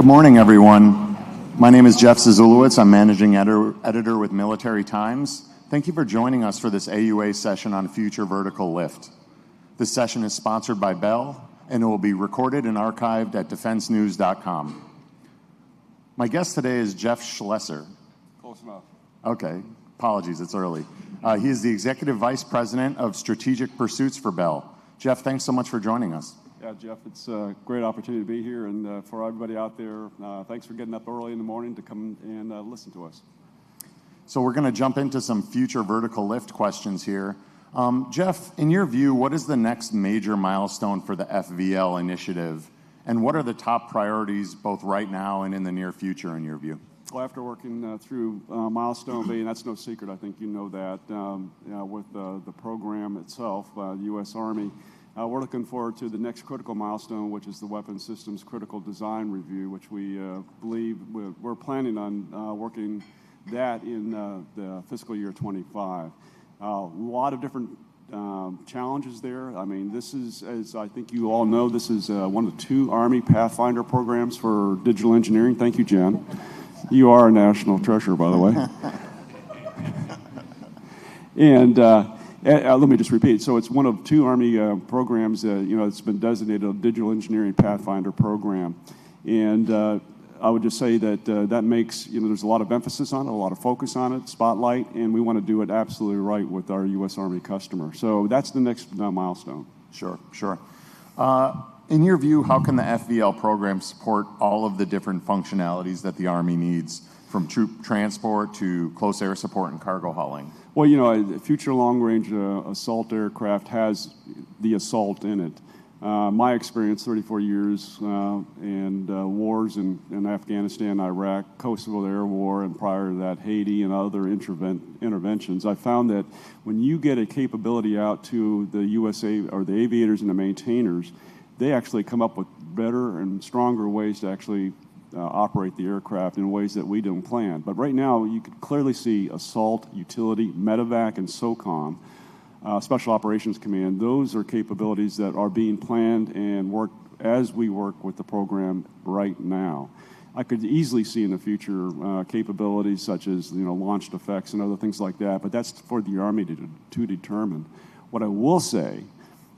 Good morning, everyone. My name is Jeff Zazulowicz. I'm managing editor with Military Times. Thank you for joining us for this AUA session on future vertical lift. This session is sponsored by Bell, and it will be recorded and archived at defensenews.com. My guest today is Jeff Schlesser. Close enough. Okay, apologies, it's early. He is the Executive Vice President of Strategic Pursuits for Bell. Jeff, thanks so much for joining us. Yeah, Jeff, it's a great opportunity to be here, and for everybody out there, thanks for getting up early in the morning to come and listen to us. So we're going to jump into some future vertical lift questions here. Jeff, in your view, what is the next major milestone for the FVL initiative, and what are the top priorities both right now and in the near future in your view? Well, after working through Milestone B, and that's no secret, I think you know that, with the program itself, the U.S. Army, we're looking forward to the next critical milestone, which is the Weapons Systems Critical Design Review, which we believe we're planning on working that in the fiscal year 25. A lot of different challenges there. I mean, this is, as I think you all know, this is one of the 2 Army Pathfinder programs for digital engineering. Thank you, Jen. You are a national treasure, by the way. And let me just repeat. So it's one of 2 Army programs that, it's been designated a digital engineering Pathfinder program. And I would just say that that makes, there's a lot of emphasis on it, a lot of focus on it, spotlight, and we want to do it absolutely right with our U.S. Army customer. So that's the next milestone. Sure. In your view, how can the FVL program support all of the different functionalities that the Army needs, from troop transport to close air support and cargo hauling? Well, a future long-range assault aircraft has the assault in it. My experience, 34 years, and wars in Afghanistan, Iraq, Kosovo Air War, and prior to that, Haiti and other interventions, I found that when you get a capability out to the USA or the aviators and the maintainers, they actually come up with better and stronger ways to actually operate the aircraft in ways that we don't plan. But right now, you can clearly see assault, utility, medevac, and SOCOM, Special Operations Command. Those are capabilities that are being planned and work as we work with the program right now. I could easily see in the future capabilities such as launched effects and other things like that, but that's for the Army to determine. What I will say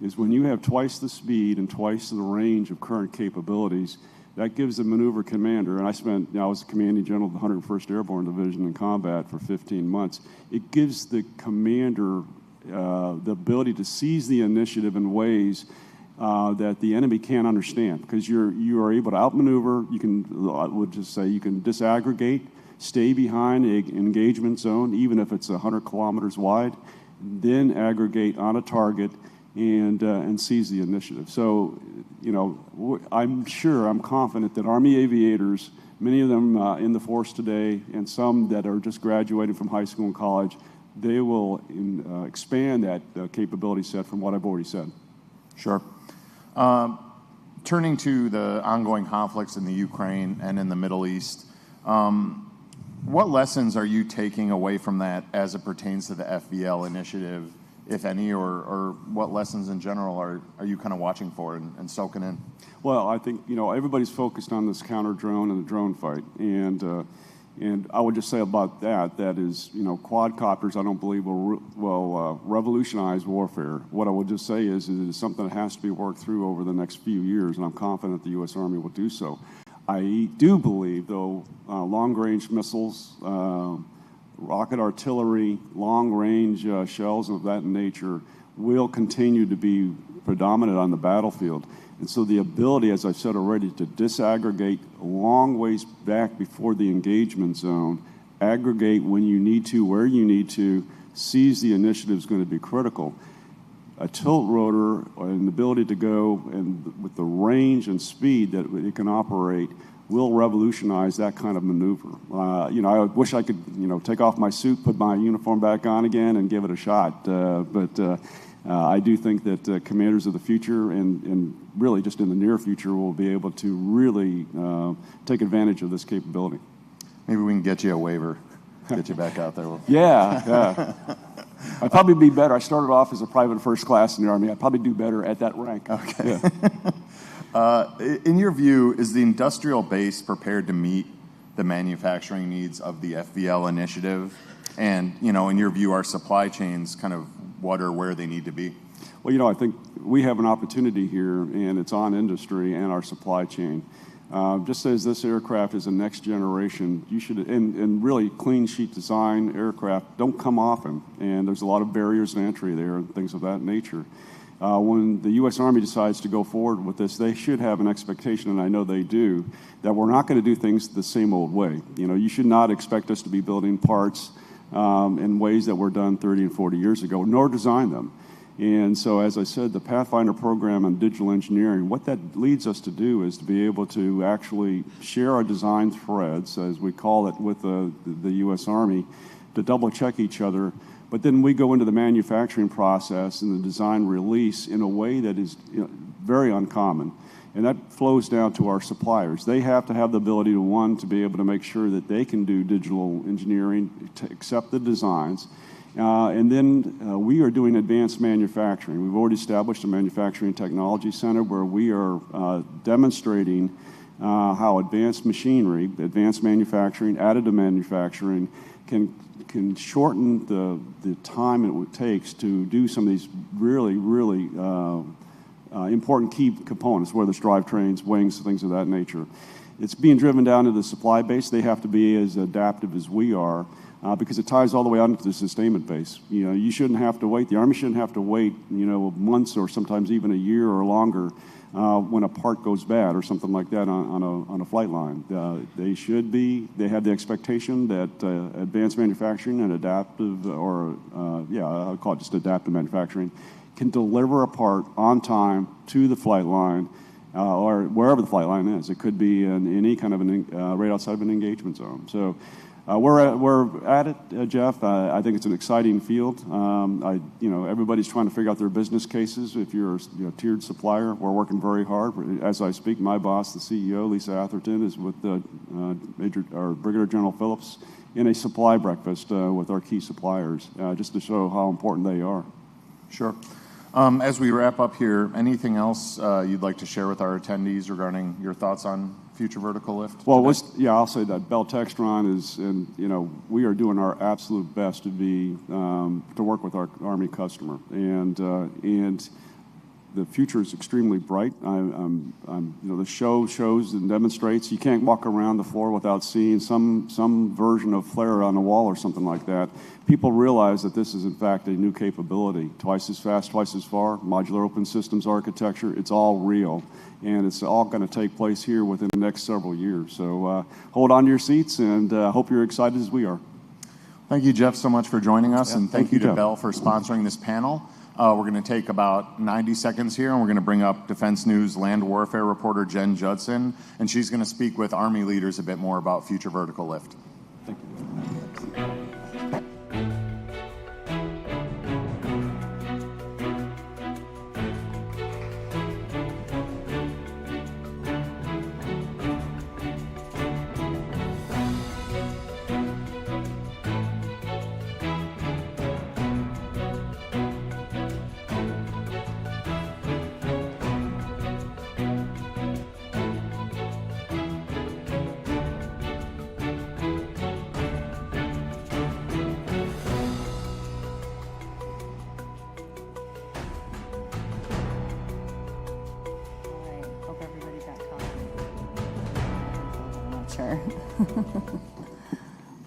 is when you have twice the speed and twice the range of current capabilities, that gives the maneuver commander, and I was the commanding general of the 101st Airborne Division in combat for 15 months, it gives the commander the ability to seize the initiative in ways that the enemy can't understand, because you are able to outmaneuver. I would just say you can disaggregate, stay behind an engagement zone, even if it's 100 kilometers wide, then aggregate on a target and seize the initiative. So, I'm confident that Army aviators, many of them in the force today, and some that are just graduating from high school and college, they will expand that capability set from what I've already said. Sure. Turning to the ongoing conflicts in the Ukraine and in the Middle East, what lessons are you taking away from that as it pertains to the FVL initiative, if any, or what lessons in general are you kind of watching for and soaking in? Well, I think, everybody's focused on this counter-drone and the drone fight. And I would just say about that is, quadcopters I don't believe will revolutionize warfare. What I would just say is it is something that has to be worked through over the next few years, and I'm confident the U.S. Army will do so. I do believe, though, long-range missiles, rocket artillery, long-range shells of that nature will continue to be predominant on the battlefield. And so the ability, as I've said already, to disaggregate a long ways back before the engagement zone, aggregate when you need to, where you need to, seize the initiative is going to be critical. A tilt rotor and the ability to go and with the range and speed that it can operate will revolutionize that kind of maneuver. I wish I could, take off my suit, put my uniform back on again, and give it a shot. But I do think that commanders of the future and really just in the near future will be able to really take advantage of this capability. Maybe we can get you a waiver, get you back out there. Yeah. I'd probably be better. I started off as a private first class in the Army. I'd probably do better at that rank. Okay. In your view, is the industrial base prepared to meet the manufacturing needs of the FVL initiative? And, in your view, are supply chains kind of what or where they need to be? Well, I think we have an opportunity here, and it's on industry and our supply chain. Just as this aircraft is a next generation, you should, and really clean sheet design aircraft don't come often, and there's a lot of barriers to entry there and things of that nature. When the U.S. Army decides to go forward with this, they should have an expectation, and I know they do, that we're not going to do things the same old way. You should not expect us to be building parts in ways that were done 30 and 40 years ago, nor design them. And so, as I said, the Pathfinder program on digital engineering, what that leads us to do is to be able to actually share our design threads, as we call it, with the U.S. Army, to double-check each other. But then we go into the manufacturing process and the design release in a way that is very uncommon. And that flows down to our suppliers. They have to have the ability to be able to make sure that they can do digital engineering, to accept the designs. And then we are doing advanced manufacturing. We've already established a manufacturing technology center where we are demonstrating how advanced machinery, advanced manufacturing, additive manufacturing can shorten the time it takes to do some of these really, really important key components, whether it's drivetrains, wings, things of that nature. It's being driven down to the supply base. They have to be as adaptive as we are. Because it ties all the way out into the sustainment base. You shouldn't have to wait. The Army shouldn't have to wait, months or sometimes even a year or longer when a part goes bad or something like that on a flight line. They have the expectation that advanced manufacturing and adaptive, I'll call it just adaptive manufacturing, can deliver a part on time to the flight line or wherever the flight line is. It could be in any kind of right outside of an engagement zone. So. We're at it, Jeff. I think it's an exciting field. Everybody's trying to figure out their business cases. If you're a tiered supplier, we're working very hard. As I speak, my boss, the CEO, Lisa Atherton, is with Brigadier General Phillips in a supply breakfast with our key suppliers, just to show how important they are. Sure. As we wrap up here, anything else you'd like to share with our attendees regarding your thoughts on Future Vertical Lift? Well, I'll say that Bell Textron is, and we are doing our absolute best to work with our Army customer, and the future is extremely bright. The show shows and demonstrates you can't walk around the floor without seeing some version of flare on the wall or something like that. People realize that this is in fact a new capability, twice as fast, twice as far, modular open systems architecture. It's all real, and it's all going to take place here within the next several years. So hold on to your seats, and hope you're excited as we are. Thank you, Jeff, so much for joining us, and thank you to Jeff. Bell for sponsoring this panel. We're going to take about 90 seconds here, and we're going to bring up Defense News land warfare reporter Jen Judson, and she's going to speak with Army leaders a bit more about Future Vertical Lift. Thank you.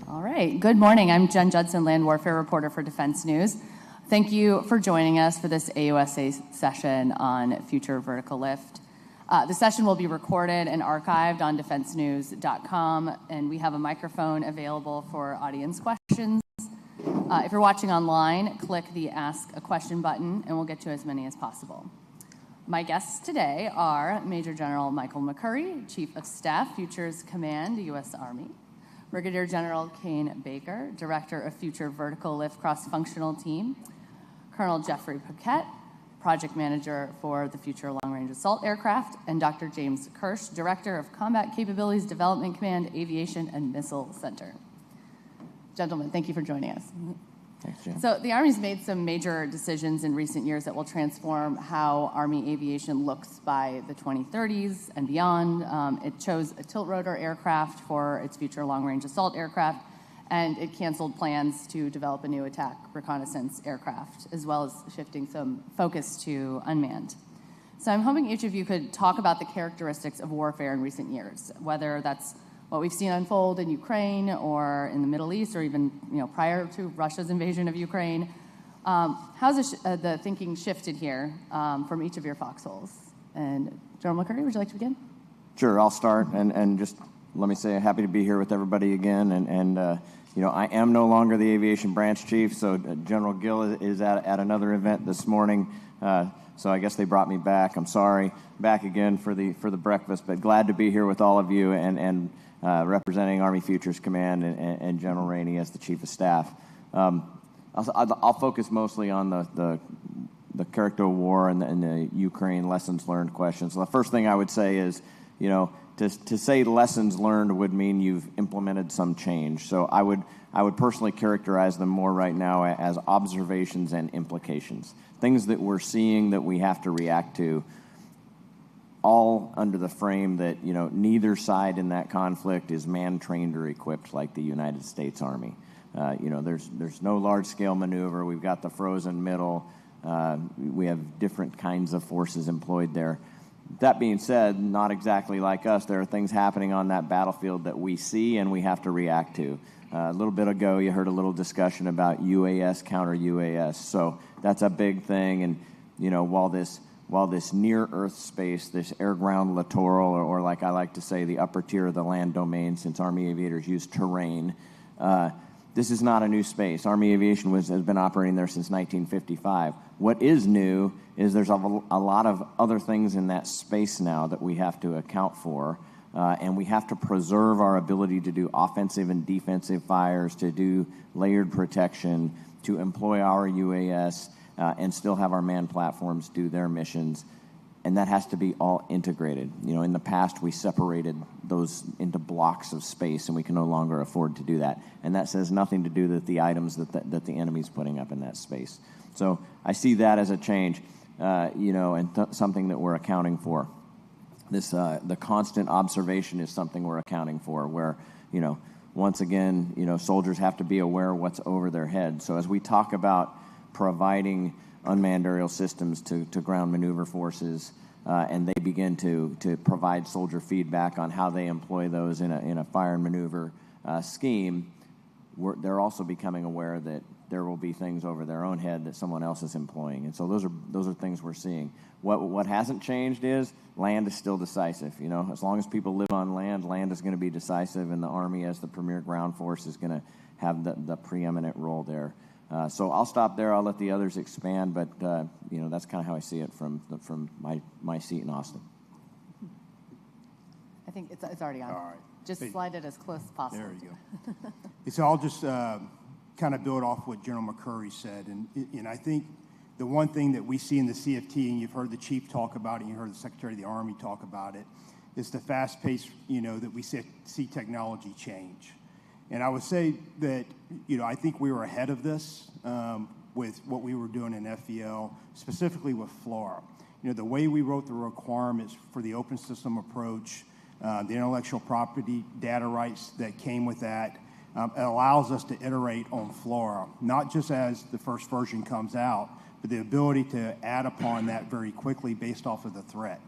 All right, good morning. I'm Jen Judson, land warfare reporter for Defense News. Thank you for joining us for this AUSA session on Future Vertical Lift. The session will be recorded and archived on defensenews.com, and we have a microphone available for audience questions. If you're watching online, click the Ask a Question button, and we'll get to as many as possible. My guests today are Major General Michael McCurry, Chief of Staff, Futures Command, U.S. Army; Brigadier General Kane Baker, Director of Future Vertical Lift Cross-Functional Team; Colonel Jeffrey Paquette, Project Manager for the Future Long-Range Assault Aircraft; and Dr. James Kirsch, Director of Combat Capabilities Development Command, Aviation and Missile Center. Gentlemen, thank you for joining us. Thanks, Jan. So the Army's made some major decisions in recent years that will transform how Army aviation looks by the 2030s and beyond. It chose a tilt-rotor aircraft for its future long-range assault aircraft, and it canceled plans to develop a new attack reconnaissance aircraft, as well as shifting some focus to unmanned. So I'm hoping each of you could talk about the characteristics of warfare in recent years, whether that's what we've seen unfold in Ukraine or in the Middle East, or even prior to Russia's invasion of Ukraine. How's the thinking shifted here from each of your foxholes? And General McCurry, would you like to begin? Sure, I'll start, and just let me say I'm happy to be here with everybody again. And I am no longer the aviation branch chief, so General Gill is at another event this morning. So I guess they brought me back. I'm sorry, back again for the breakfast, but glad to be here with all of you and representing Army Futures Command and General Rainey as the Chief of Staff. I'll focus mostly on the character of war and the Ukraine lessons learned question. So the first thing I would say is, to say lessons learned would mean you've implemented some change. So I would personally characterize them more right now as observations and implications, things that we're seeing that we have to react to, all under the frame that neither side in that conflict is man-trained or equipped like the United States Army. There's no large-scale maneuver. We've got the frozen middle. We have different kinds of forces employed there. That being said, not exactly like us. There are things happening on that battlefield that we see and we have to react to. A little bit ago, you heard a little discussion about UAS, counter-UAS. So that's a big thing. And while this near-Earth space, this air-ground littoral, or like I like to say, the upper tier of the land domain, since Army aviators use terrain, this is not a new space. Army aviation has been operating there since 1955. What is new is there's a lot of other things in that space now that we have to account for, and we have to preserve our ability to do offensive and defensive fires, to do layered protection, to employ our UAS, and still have our manned platforms do their missions. And that has to be all integrated. In the past, we separated those into blocks of space, and we can no longer afford to do that. And that says nothing to do with the items that the enemy's putting up in that space. So I see that as a change, and something that we're accounting for. The constant observation is something we're accounting for, where, once again, soldiers have to be aware of what's over their head. So as we talk about providing unmanned aerial systems to ground maneuver forces, and they begin to provide soldier feedback on how they employ those in a fire and maneuver scheme, they're also becoming aware that there will be things over their own head that someone else is employing. And so those are things we're seeing. What hasn't changed is land is still decisive. As long as people live on land is going to be decisive, and the Army as the premier ground force is going to have the preeminent role there. So I'll stop there. I'll let the others expand, but that's kind of how I see it from my seat in Austin. I think it's already on. All right. Just slide it as close as possible. There you go. So I'll just kind of build off what General McCurry said, and I think the one thing that we see in the CFT, and you've heard the chief talk about it, and you heard the Secretary of the Army talk about it, is the fast pace, that we see technology change. And I would say that, I think we were ahead of this with what we were doing in FVL, specifically with FLRAA. The way we wrote the requirements for the open system approach, the intellectual property data rights that came with that, it allows us to iterate on FLRAA, not just as the first version comes out, but the ability to add upon that very quickly based off of the threat.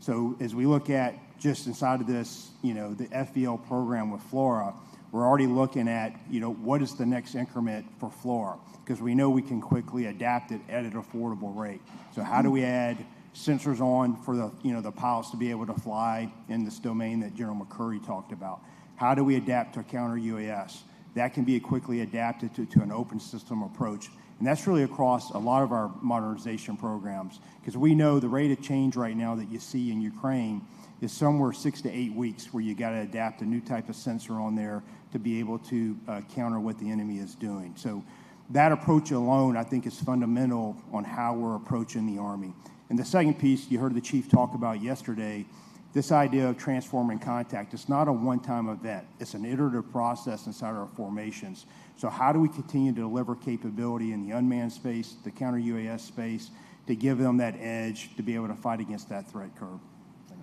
So as we look at just inside of this, the FVL program with FLRAA, we're already looking at, what is the next increment for FLRAA? Because we know we can quickly adapt it at an affordable rate. So how do we add sensors on for the pilots to be able to fly in this domain that General McCurry talked about? How do we adapt to counter UAS? That can be quickly adapted to an open system approach. And that's really across a lot of our modernization programs, because we know the rate of change right now that you see in Ukraine is somewhere 6 to 8 weeks, where you got to adapt a new type of sensor on there to be able to counter what the enemy is doing. So that approach alone, I think, is fundamental on how we're approaching the Army. And the second piece you heard the chief talk about yesterday this idea of transforming contact, it's not a one-time event. It's an iterative process inside our formations. So how do we continue to deliver capability in the unmanned space, the counter-UAS space, to give them that edge to be able to fight against that threat curve?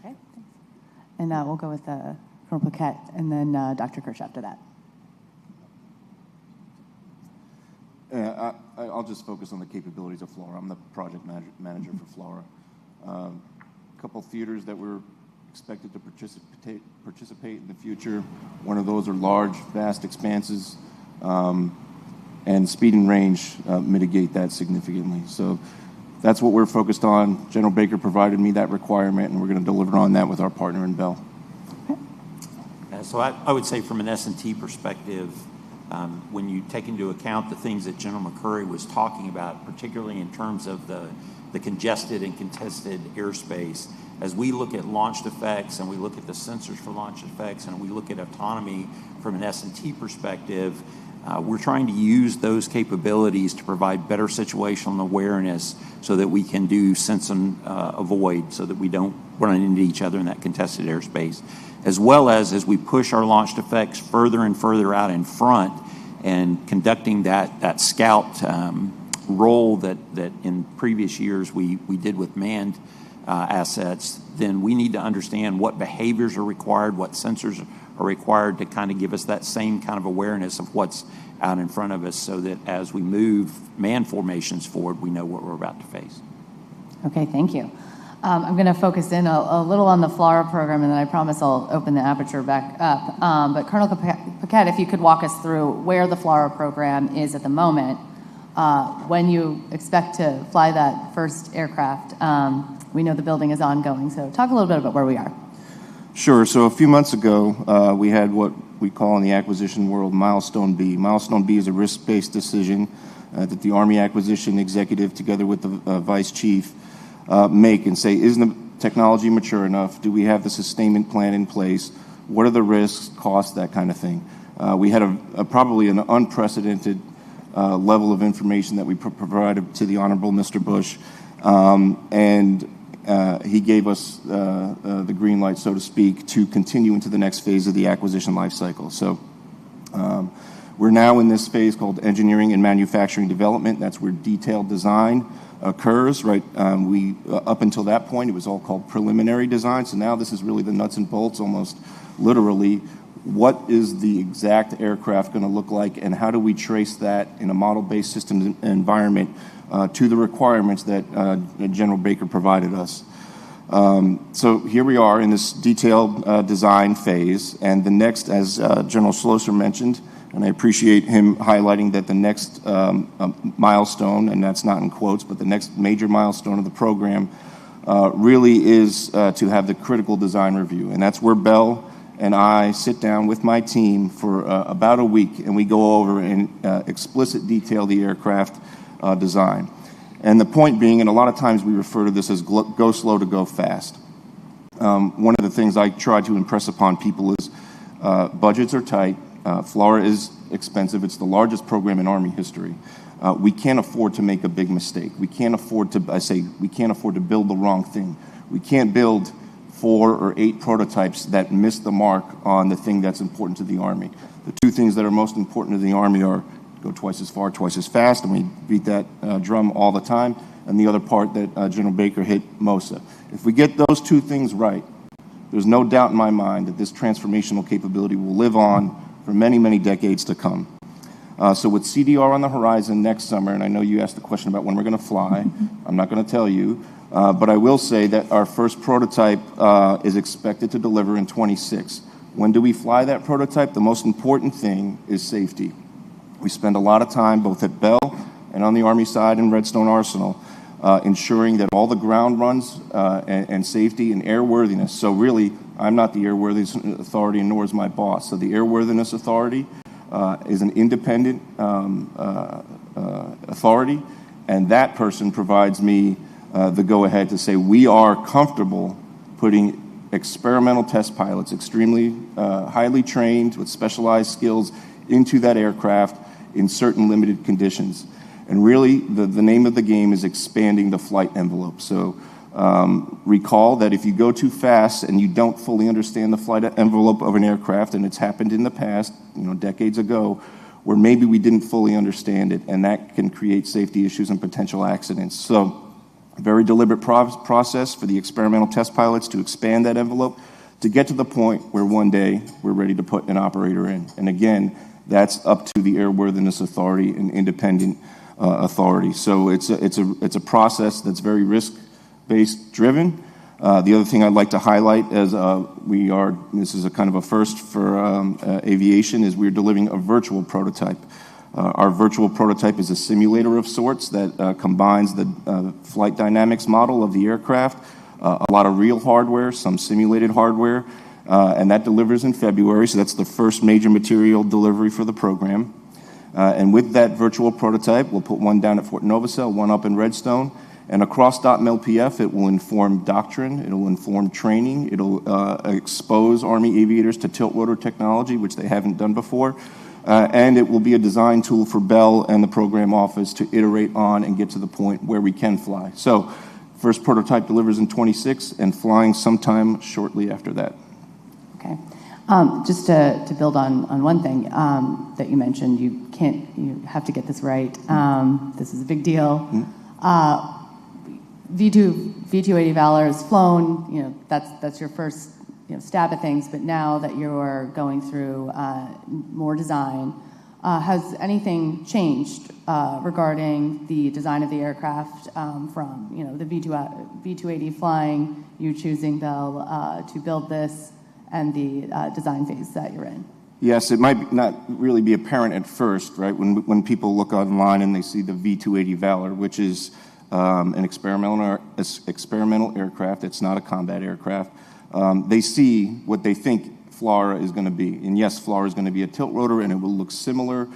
Okay, thanks. And we'll go with Colonel Paquette and then Dr. Kirsch after that. I'll just focus on the capabilities of FLRAA. I'm the project manager for FLRAA. A couple theaters that we're expected to participate in the future. One of those are large, vast expanses, and speed and range mitigate that significantly. So that's what we're focused on. General Baker provided me that requirement, and we're going to deliver on that with our partner in Bell. So I would say from an S&T perspective, when you take into account the things that General McCurry was talking about, particularly in terms of the congested and contested airspace, as we look at launched effects and we look at the sensors for launched effects and we look at autonomy from an S&T perspective, we're trying to use those capabilities to provide better situational awareness so that we can do sense and avoid, so that we don't run into each other in that contested airspace. As well as we push our launched effects further and further out in front and conducting that scout role that in previous years we did with manned assets, then we need to understand what behaviors are required, what sensors are required to kind of give us that same kind of awareness of what's out in front of us, so that as we move man formations forward, we know what we're about to face. Okay, thank you. I'm going to focus in a little on the FLRAA program, and then I promise I'll open the aperture back up. But Colonel Paquette, if you could walk us through where the FLRAA program is at the moment, when you expect to fly that first aircraft. We know the building is ongoing, so talk a little bit about where we are. Sure. So a few months ago, we had what we call in the acquisition world Milestone B. Milestone B is a risk-based decision that the Army Acquisition Executive, together with the Vice Chief, make and say, is the technology mature enough? Do we have the sustainment plan in place? What are the risks, costs, that kind of thing? We had probably an unprecedented level of information that we provided to the Honorable Mr. Bush, and he gave us the green light, so to speak, to continue into the next phase of the acquisition life cycle. So we're now in this phase called engineering and manufacturing development. That's where detailed design occurs, right? Up until that point, it was all called preliminary design. So now this is really the nuts and bolts, almost literally. What is the exact aircraft going to look like, and how do we trace that in a model-based system environment to the requirements that General Baker provided us? So here we are in this detailed design phase, and the next, as General Schlosser mentioned, and I appreciate him highlighting that the next milestone, and that's not in quotes, but the next major milestone of the program really is to have the critical design review. And that's where Bell and I sit down with my team for about a week, and we go over in explicit detail the aircraft design. And the point being, and a lot of times we refer to this as go slow to go fast. One of the things I try to impress upon people is budgets are tight. FLRAA is expensive. It's the largest program in Army history. We can't afford to make a big mistake. We can't afford to, we can't afford to build the wrong thing. We can't build 4 or 8 prototypes that miss the mark on the thing that's important to the Army. The 2 things that are most important to the Army are go twice as far, twice as fast, and we beat that drum all the time, and the other part that General Baker hit, MOSA. If we get those 2 things right, there's no doubt in my mind that this transformational capability will live on for many, many decades to come. So with CDR on the horizon next summer, and I know you asked the question about when we're going to fly, I'm not going to tell you, but I will say that our first prototype is expected to deliver in 26. When do we fly that prototype? The most important thing is safety. We spend a lot of time, both at Bell and on the Army side in Redstone Arsenal, ensuring that all the ground runs and safety and airworthiness. So really, I'm not the airworthiness authority, and nor is my boss. So the airworthiness authority is an independent authority, and that person provides me the go-ahead to say we are comfortable putting experimental test pilots, extremely highly trained with specialized skills, into that aircraft in certain limited conditions. And really, the name of the game is expanding the flight envelope. So Recall that if you go too fast and you don't fully understand the flight envelope of an aircraft, and it's happened in the past, decades ago, where maybe we didn't fully understand it, and that can create safety issues and potential accidents. So, a very deliberate process for the experimental test pilots to expand that envelope to get to the point where one day we're ready to put an operator in. And again, that's up to the Airworthiness Authority and independent authority. So it's a process that's very risk-based driven. The other thing I'd like to highlight as this is a kind of a first for aviation, is we're delivering a virtual prototype. Our virtual prototype is a simulator of sorts that combines the flight dynamics model of the aircraft, a lot of real hardware, some simulated hardware, and that delivers in February, so that's the first major material delivery for the program. And with that virtual prototype, we'll put one down at Fort Novacell, one up in Redstone, and across .mlpf, it will inform doctrine, it'll inform training, it'll expose Army aviators to tilt rotor technology, which they haven't done before, and it will be a design tool for Bell and the program office to iterate on and get to the point where we can fly. So, first prototype delivers in 26 and flying sometime shortly after that. Okay. Just to build on one thing that you mentioned, you have to get this right. This is a big deal. V280 Valor has flown. That's your first stab at things. But now that you're going through more design, has anything changed regarding the design of the aircraft from the V280 flying, you choosing Bell to build this, and the design phase that you're in? Yes, it might not really be apparent at first, right? When people look online and they see the V280 Valor, which is an experimental aircraft, it's not a combat aircraft. They see what they think FLRAA is going to be, and yes, FLRAA is going to be a tilt rotor, and it will look similar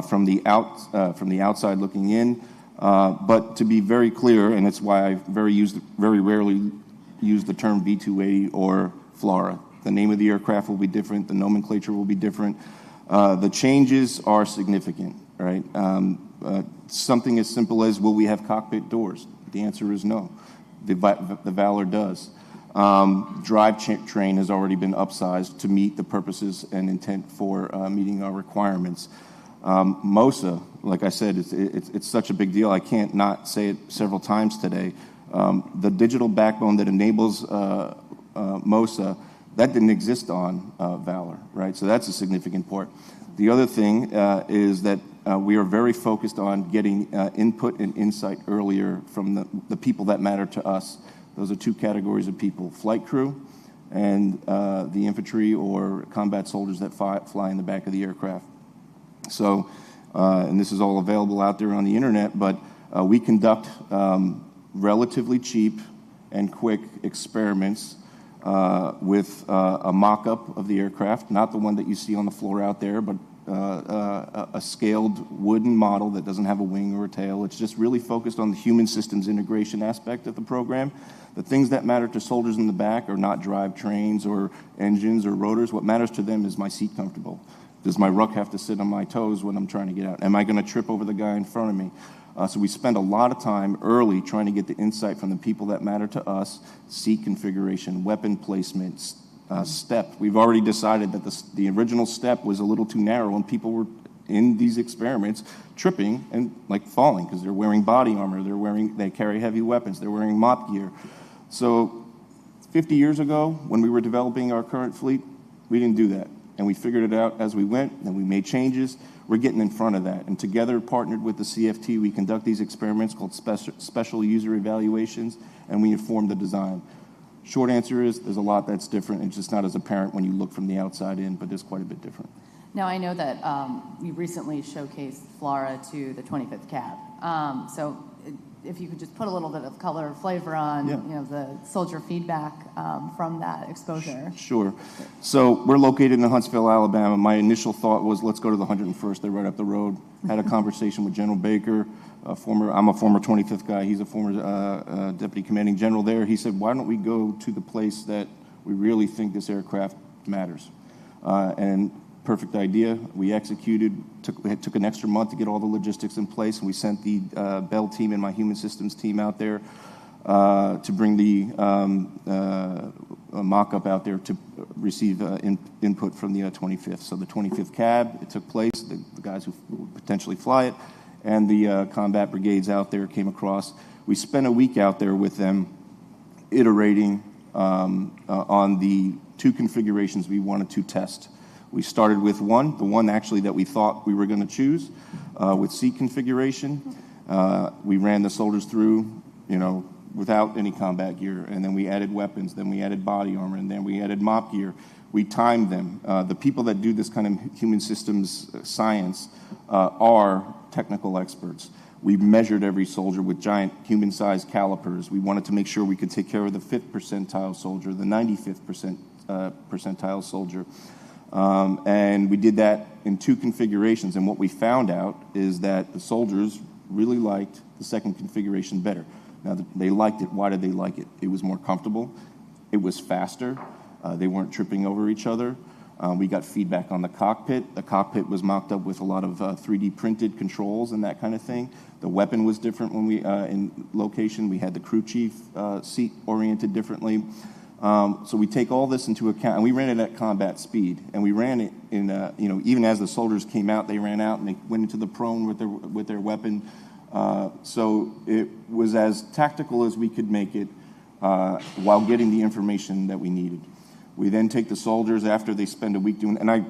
from the outside looking in. But to be very clear, and it's why I very rarely use the term V280 or FLRAA. The name of the aircraft will be different. The nomenclature will be different. The changes are significant, right? Something as simple as, will we have cockpit doors? The answer is no. The Valor does. Drivetrain has already been upsized to meet the purposes and intent for meeting our requirements. MOSA, like I said, it's such a big deal. I can't not say it several times today. The digital backbone that enables MOSA, that didn't exist on Valor, right? So that's a significant part. The other thing is that we are very focused on getting input and insight earlier from the people that matter to us. Those are two categories of people: flight crew and the infantry or combat soldiers that fly in the back of the aircraft. So, and this is all available out there on the internet, but we conduct relatively cheap and quick experiments with a mock-up of the aircraft, not the one that you see on the floor out there, but a scaled wooden model that doesn't have a wing or a tail. It's just really focused on the human systems integration aspect of the program. The things that matter to soldiers in the back are not drivetrains or engines or rotors. What matters to them is my seat comfortable. Does my ruck have to sit on my toes when I'm trying to get out? Am I going to trip over the guy in front of me? So we spend a lot of time early trying to get the insight from the people that matter to us: seat configuration, weapon placement, step. We've already decided that the original step was a little too narrow, and people were in these experiments tripping and like falling because they're wearing body armor, they carry heavy weapons, they're wearing MOP gear. So 50 years ago, when we were developing our current fleet, we didn't do that. And we figured it out as we went, and we made changes. We're getting in front of that. And together, partnered with the CFT, we conduct these experiments called special user evaluations, and we inform the design. Short answer is, there's a lot that's different. It's just not as apparent when you look from the outside in, but it's quite a bit different. Now, I know that you recently showcased FLRAA to the 25th CAB. So if you could just put a little bit of color or flavor on the soldier feedback from that exposure. Sure. So we're located in Huntsville, Alabama. My initial thought was, let's go to the 101st. They're right up the road. Had a conversation with General Baker, I'm a former 25th guy. He's a former deputy commanding general there. He said, why don't we go to the place that we really think this aircraft matters? And perfect idea. We executed. It took an extra month to get all the logistics in place, and we sent the Bell team and my human systems team out there. to bring the mock-up out there to receive input from the 25th. So the 25th cab, it took place, the guys who would potentially fly it, and the combat brigades out there came across. We spent a week out there with them iterating on the 2 configurations we wanted to test. We started with the one actually that we thought we were going to choose with seat configuration. We ran the soldiers through, without any combat gear, and then we added weapons, then we added body armor, and then we added MOP gear. We timed them. The people that do this kind of human systems science are technical experts. We measured every soldier with giant human-sized calipers. We wanted to make sure we could take care of the 5th percentile soldier, the 95th percentile soldier. And we did that in 2 configurations. And what we found out is that the soldiers really liked the 2nd configuration better. Now, they liked it. Why did they like it? It was more comfortable. It was faster. They weren't tripping over each other. We got feedback on the cockpit. The cockpit was mocked up with a lot of 3D printed controls and that kind of thing. The weapon was different when we in location. We had the crew chief seat oriented differently. So we take all this into account, and we ran it at combat speed. And we ran it in, even as the soldiers came out, they ran out and they went into the prone with their weapon. So it was as tactical as we could make it while getting the information that we needed. We then take the soldiers after they spend a week doing, and I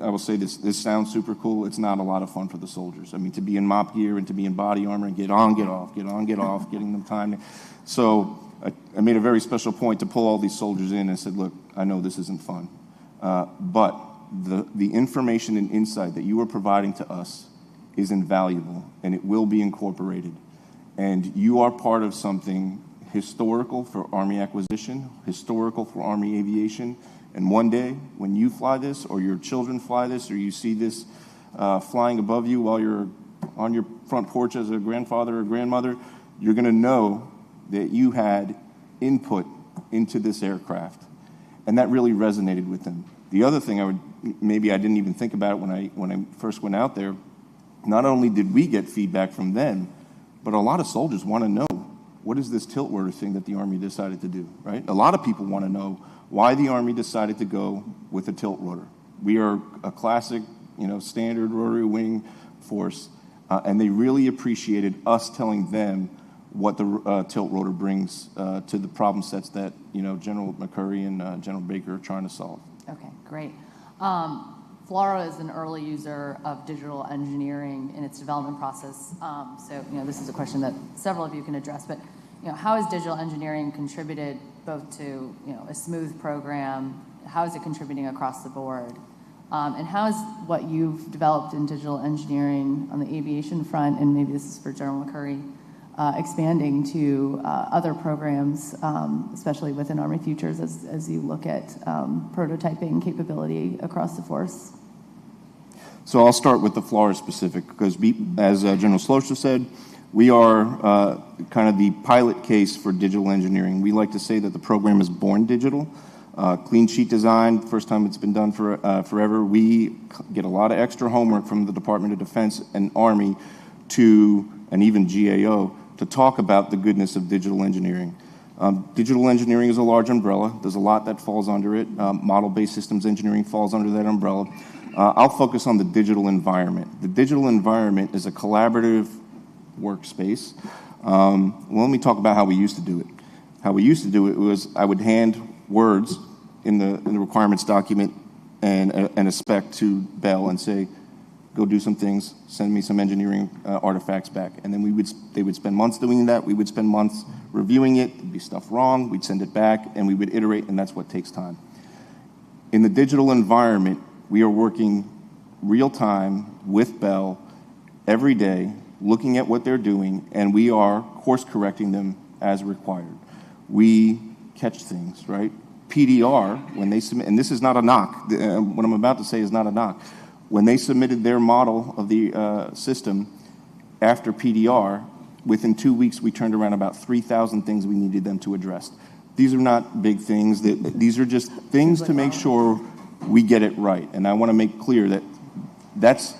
will say this sounds super cool. It's not a lot of fun for the soldiers. I mean, to be in MOP gear and to be in body armor and get on, get off, get on, get off, getting them time. So I made a very special point to pull all these soldiers in and said, look, I know this isn't fun, but the information and insight that you are providing to us is invaluable, and it will be incorporated. And you are part of something historical for Army acquisition, historical for Army aviation. And one day, when you fly this, or your children fly this, or you see this flying above you while you're on your front porch as a grandfather or grandmother, you're going to know that you had input into this aircraft. And that really resonated with them. The other thing I didn't even think about it when I first went out there, not only did we get feedback from them, but a lot of soldiers want to know, what is this tilt rotor thing that the Army decided to do, right? A lot of people want to know why the Army decided to go with a tilt rotor. We are a classic, standard rotary wing force, and they really appreciated us telling them what the tilt rotor brings to the problem sets that, General McCurry and General Baker are trying to solve. Okay, great. FLRAA is an early user of digital engineering in its development process. So, this is a question that several of you can address, but, how has digital engineering contributed both to, a smooth program? How is it contributing across the board? And how is what you've developed in digital engineering on the aviation front, and maybe this is for General McCurry, expanding to other programs, especially within Army Futures, as you look at prototyping capability across the force? So I'll start with the FLRAA specific, because as General Slosher said, we are kind of the pilot case for digital engineering. We like to say that the program is born digital. Clean sheet design, first time it's been done forever. We get a lot of extra homework from the Department of Defense and Army and even GAO to talk about the goodness of digital engineering. Digital engineering is a large umbrella. There's a lot that falls under it. Model-based systems engineering falls under that umbrella. I'll focus on the digital environment. The digital environment is a collaborative workspace. Let me talk about how we used to do it. How we used to do it was I would hand words in the requirements document and a spec to Bell and say, go do some things, send me some engineering artifacts back. And then they would spend months doing that. We would spend months reviewing it. There'd be stuff wrong. We'd send it back, and we would iterate, and that's what takes time. In the digital environment, we are working real time with Bell every day, looking at what they're doing, and we are course correcting them as required. We catch things, right? PDR, when they submit, and this is not a knock, what I'm about to say is not a knock. When they submitted their model of the system after PDR, within 2 weeks we turned around about 3,000 things we needed them to address. These are not big things. These are just things to make sure we get it right. And I want to make clear that that's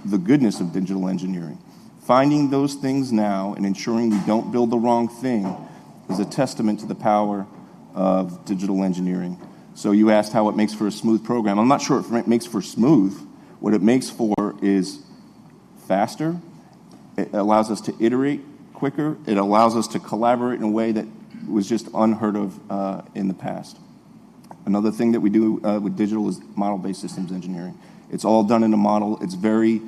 the goodness of digital engineering. Finding those things now and ensuring we don't build the wrong thing is a testament to the power of digital engineering. So you asked how it makes for a smooth program. I'm not sure if it makes for smooth. What it makes for is faster. It allows us to iterate quicker. It allows us to collaborate in a way that was just unheard of in the past. Another thing that we do with digital is model-based systems engineering. It's all done in a model. It's very,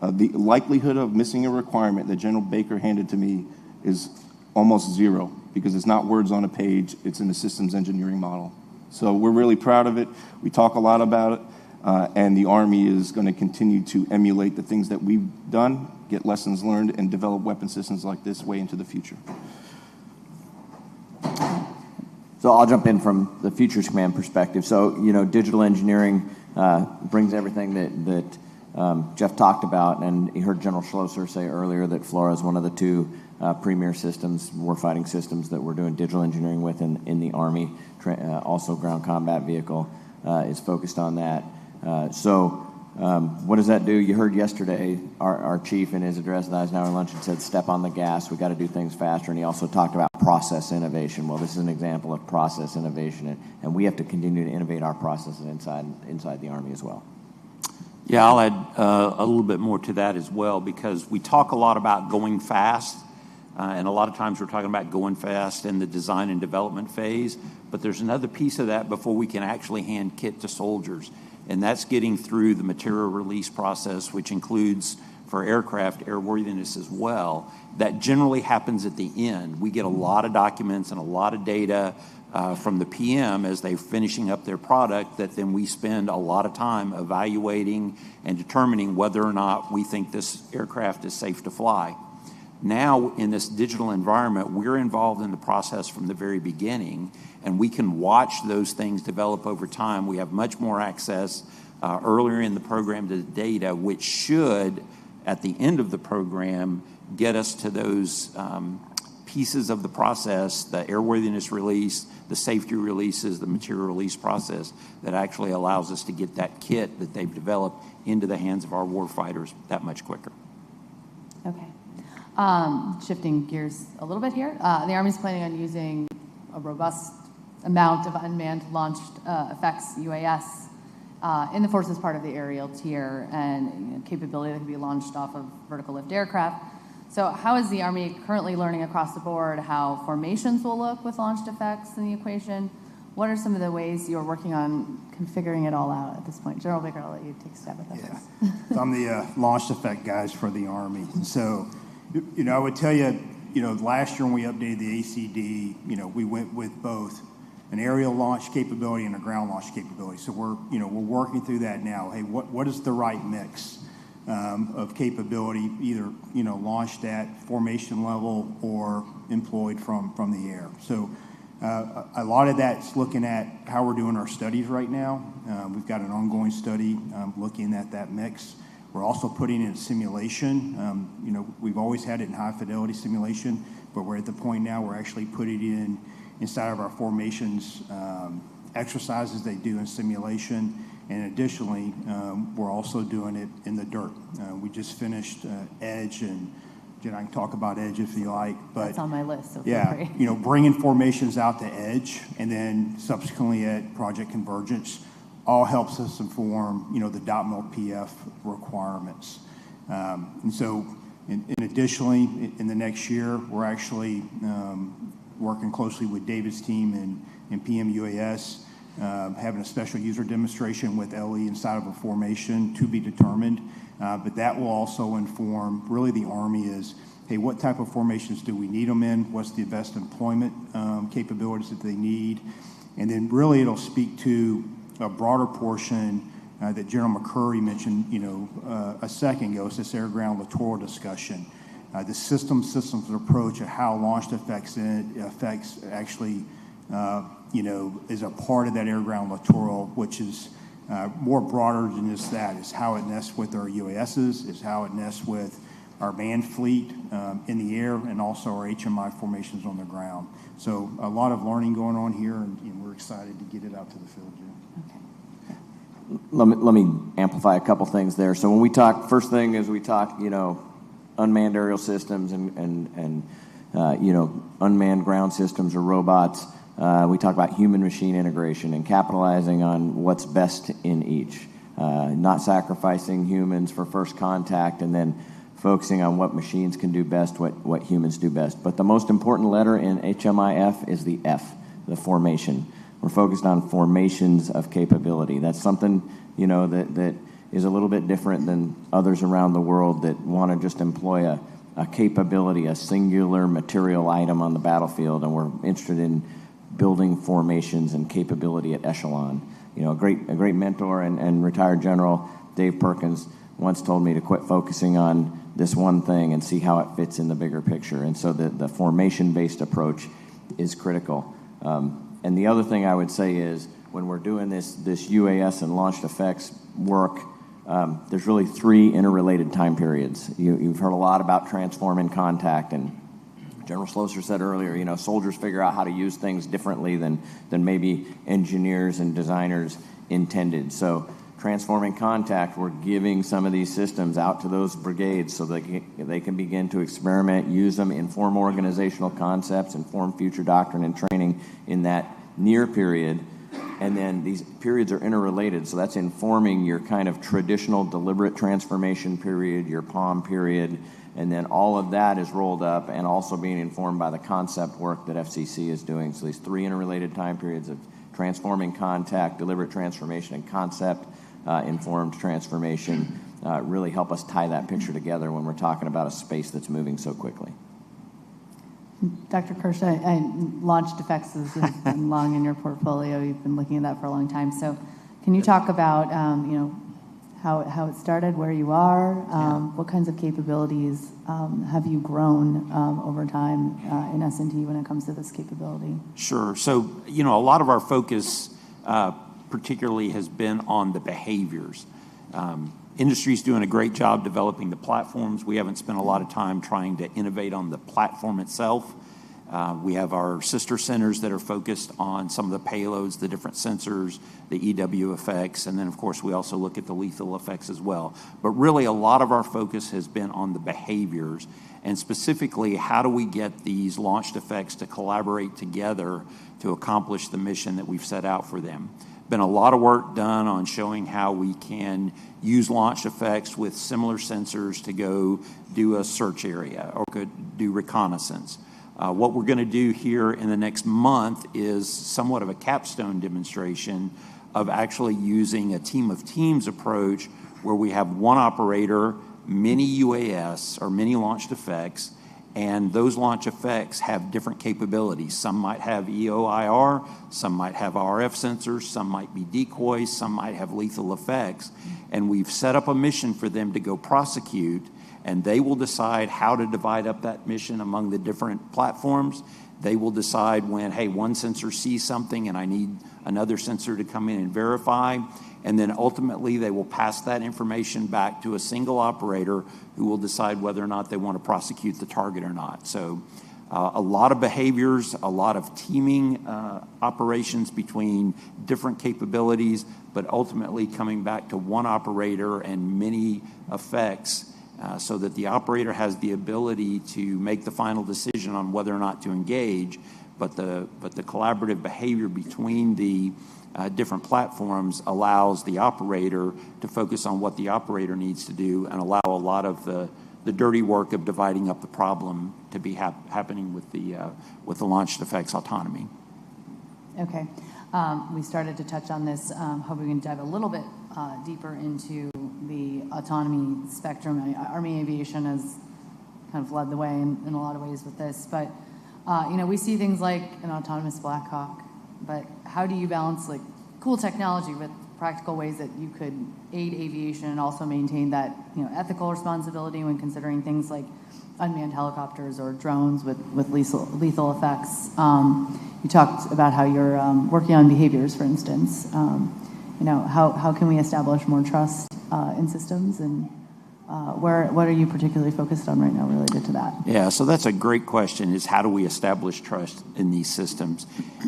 the likelihood of missing a requirement that General Baker handed to me is almost zero, because it's not words on a page, it's in a systems engineering model. So we're really proud of it. We talk a lot about it, and the Army is going to continue to emulate the things that we've done, get lessons learned, and develop weapon systems like this way into the future. So I'll jump in from the Futures Command perspective. So, digital engineering brings everything that Jeff talked about, and you heard General Schlosser say earlier that FLORA is one of the two premier systems, warfighting systems that we're doing digital engineering with in the Army. Also, ground combat vehicle is focused on that. What does that do? You heard yesterday our chief in his address at the Eisenhower luncheon said, step on the gas, we got to do things faster, and he also talked about process innovation. Well, this is an example of process innovation, and we have to continue to innovate our processes inside the Army as well. Yeah, I'll add a little bit more to that as well, because we talk a lot about going fast, and a lot of times we're talking about going fast in the design and development phase, but there's another piece of that before we can actually hand kit to soldiers, and that's getting through the material release process, which includes, for aircraft, airworthiness as well. That generally happens at the end. We get a lot of documents and a lot of data from the PM as they're finishing up their product, that then we spend a lot of time evaluating and determining whether or not we think this aircraft is safe to fly. Now, in this digital environment, we're involved in the process from the very beginning, and we can watch those things develop over time. We have much more access earlier in the program to the data, which should, at the end of the program, get us to those pieces of the process, the airworthiness release, the safety releases, the material release process, that actually allows us to get that kit that they've developed into the hands of our warfighters that much quicker. Okay. Shifting gears a little bit here. The Army's planning on using a robust amount of unmanned launched effects, UAS, in the force as part of the aerial tier, and capability that can be launched off of vertical lift aircraft. So how is the Army currently learning across the board how formations will look with launched effects in the equation? What are some of the ways you're working on configuring it all out at this point? General Baker, I'll let you take a stab at that. Yeah. So I'm the launched effect guys for the Army. So, I would tell you, last year when we updated the ACD, we went with both an aerial launch capability and a ground launch capability. So we're working through that now. Hey, what is the right mix of capability, either, launched at formation level or employed from the air? So a lot of that's looking at how we're doing our studies right now. We've got an ongoing study looking at that mix. We're also putting in simulation. We've always had it in high fidelity simulation, but we're at the point now we're actually putting it in inside of our formations exercises they do in simulation. And additionally, we're also doing it in the dirt. We just finished Edge, and Jen, I can talk about Edge if you like. But it's on my list, so yeah, feel free. Bringing formations out to Edge, and then subsequently at Project Convergence, all helps us inform, the .mil PF requirements. And so, additionally, in the next year, we're actually working closely with David's team in PMUAS, having a special user demonstration with LE inside of a formation to be determined. But that will also inform, really the Army is, hey, what type of formations do we need them in? What's the best employment capabilities that they need? And then really it'll speak to a broader portion that General McCurry mentioned, a second ago. It's this air-ground littoral discussion. The systems approach of how launched effects actually, is a part of that air-ground littoral, which is more broader than just that. Is how it nests with our UASs, is how it nests with our manned fleet in the air, and also our HMI formations on the ground. So a lot of learning going on here, and we're excited to get it out to the field, Jim. Okay. Let me amplify a couple things there. So when we talk, first thing is we talk, unmanned aerial systems and unmanned ground systems or robots. We talk about human-machine integration and capitalizing on what's best in each, not sacrificing humans for first contact and then focusing on what machines can do best, what humans do best. But the most important letter in HMIF is the F, the formation. We're focused on formations of capability. That's something, that is a little bit different than others around the world that want to just employ a capability, a singular material item on the battlefield, and we're interested in building formations and capability at echelon. A great mentor and retired General Dave Perkins once told me to quit focusing on this one thing and see how it fits in the bigger picture. And so the formation-based approach is critical. And the other thing I would say is when we're doing this UAS and launched effects work, there's really 3 interrelated time periods. You've heard a lot about transforming contact, and General Slosser said earlier, soldiers figure out how to use things differently than maybe engineers and designers intended. So transforming contact, we're giving some of these systems out to those brigades so they can begin to experiment, use them, inform organizational concepts, inform future doctrine and training in that near period. And then these periods are interrelated, so that's informing your kind of traditional deliberate transformation period, your POM period, and then all of that is rolled up and also being informed by the concept work that FCC is doing. So these 3 interrelated time periods of transforming contact, deliberate transformation, and concept informed transformation really help us tie that picture together when we're talking about a space that's moving so quickly. Dr. Kirsch, I launched effects has been long in your portfolio. You've been looking at that for a long time. So can you talk about, how it started, where you are, what kinds of capabilities have you grown over time in S&T when it comes to this capability? Sure. So, a lot of our focus particularly has been on the behaviors. Industry's doing a great job developing the platforms. We haven't spent a lot of time trying to innovate on the platform itself. We have our sister centers that are focused on some of the payloads, the different sensors, the EW effects, and then, of course, we also look at the lethal effects as well. But really, a lot of our focus has been on the behaviors, and specifically, how do we get these launched effects to collaborate together to accomplish the mission that we've set out for them. Been a lot of work done on showing how we can use launch effects with similar sensors to go do a search area or could do reconnaissance. What we're going to do here in the next month is somewhat of a capstone demonstration of actually using a team of teams approach where we have one operator, many UAS or many launched effects, and those launch effects have different capabilities. Some might have EOIR, some might have RF sensors, some might be decoys, some might have lethal effects. And we've set up a mission for them to go prosecute, and they will decide how to divide up that mission among the different platforms. They will decide when, hey, one sensor sees something and I need another sensor to come in and verify. And then ultimately they will pass that information back to a single operator who will decide whether or not they want to prosecute the target or not. So a lot of behaviors, a lot of teaming operations between different capabilities, but ultimately coming back to one operator and many effects so that the operator has the ability to make the final decision on whether or not to engage, but the collaborative behavior between the different platforms allows the operator to focus on what the operator needs to do and allow a lot of the dirty work of dividing up the problem to be happening with the launched effects autonomy. Okay. We started to touch on this. Hoping we can dive a little bit deeper into the autonomy spectrum. Army Aviation has kind of led the way in a lot of ways with this, but we see things like an autonomous Black Hawk. But how do you balance like cool technology with practical ways that you could aid aviation and also maintain that ethical responsibility when considering things like unmanned helicopters or drones with lethal effects? You talked about how you're working on behaviors, for instance. How can we establish more trust in systems, and what are you particularly focused on right now related to that? Yeah, so that's a great question, is how do we establish trust in these systems?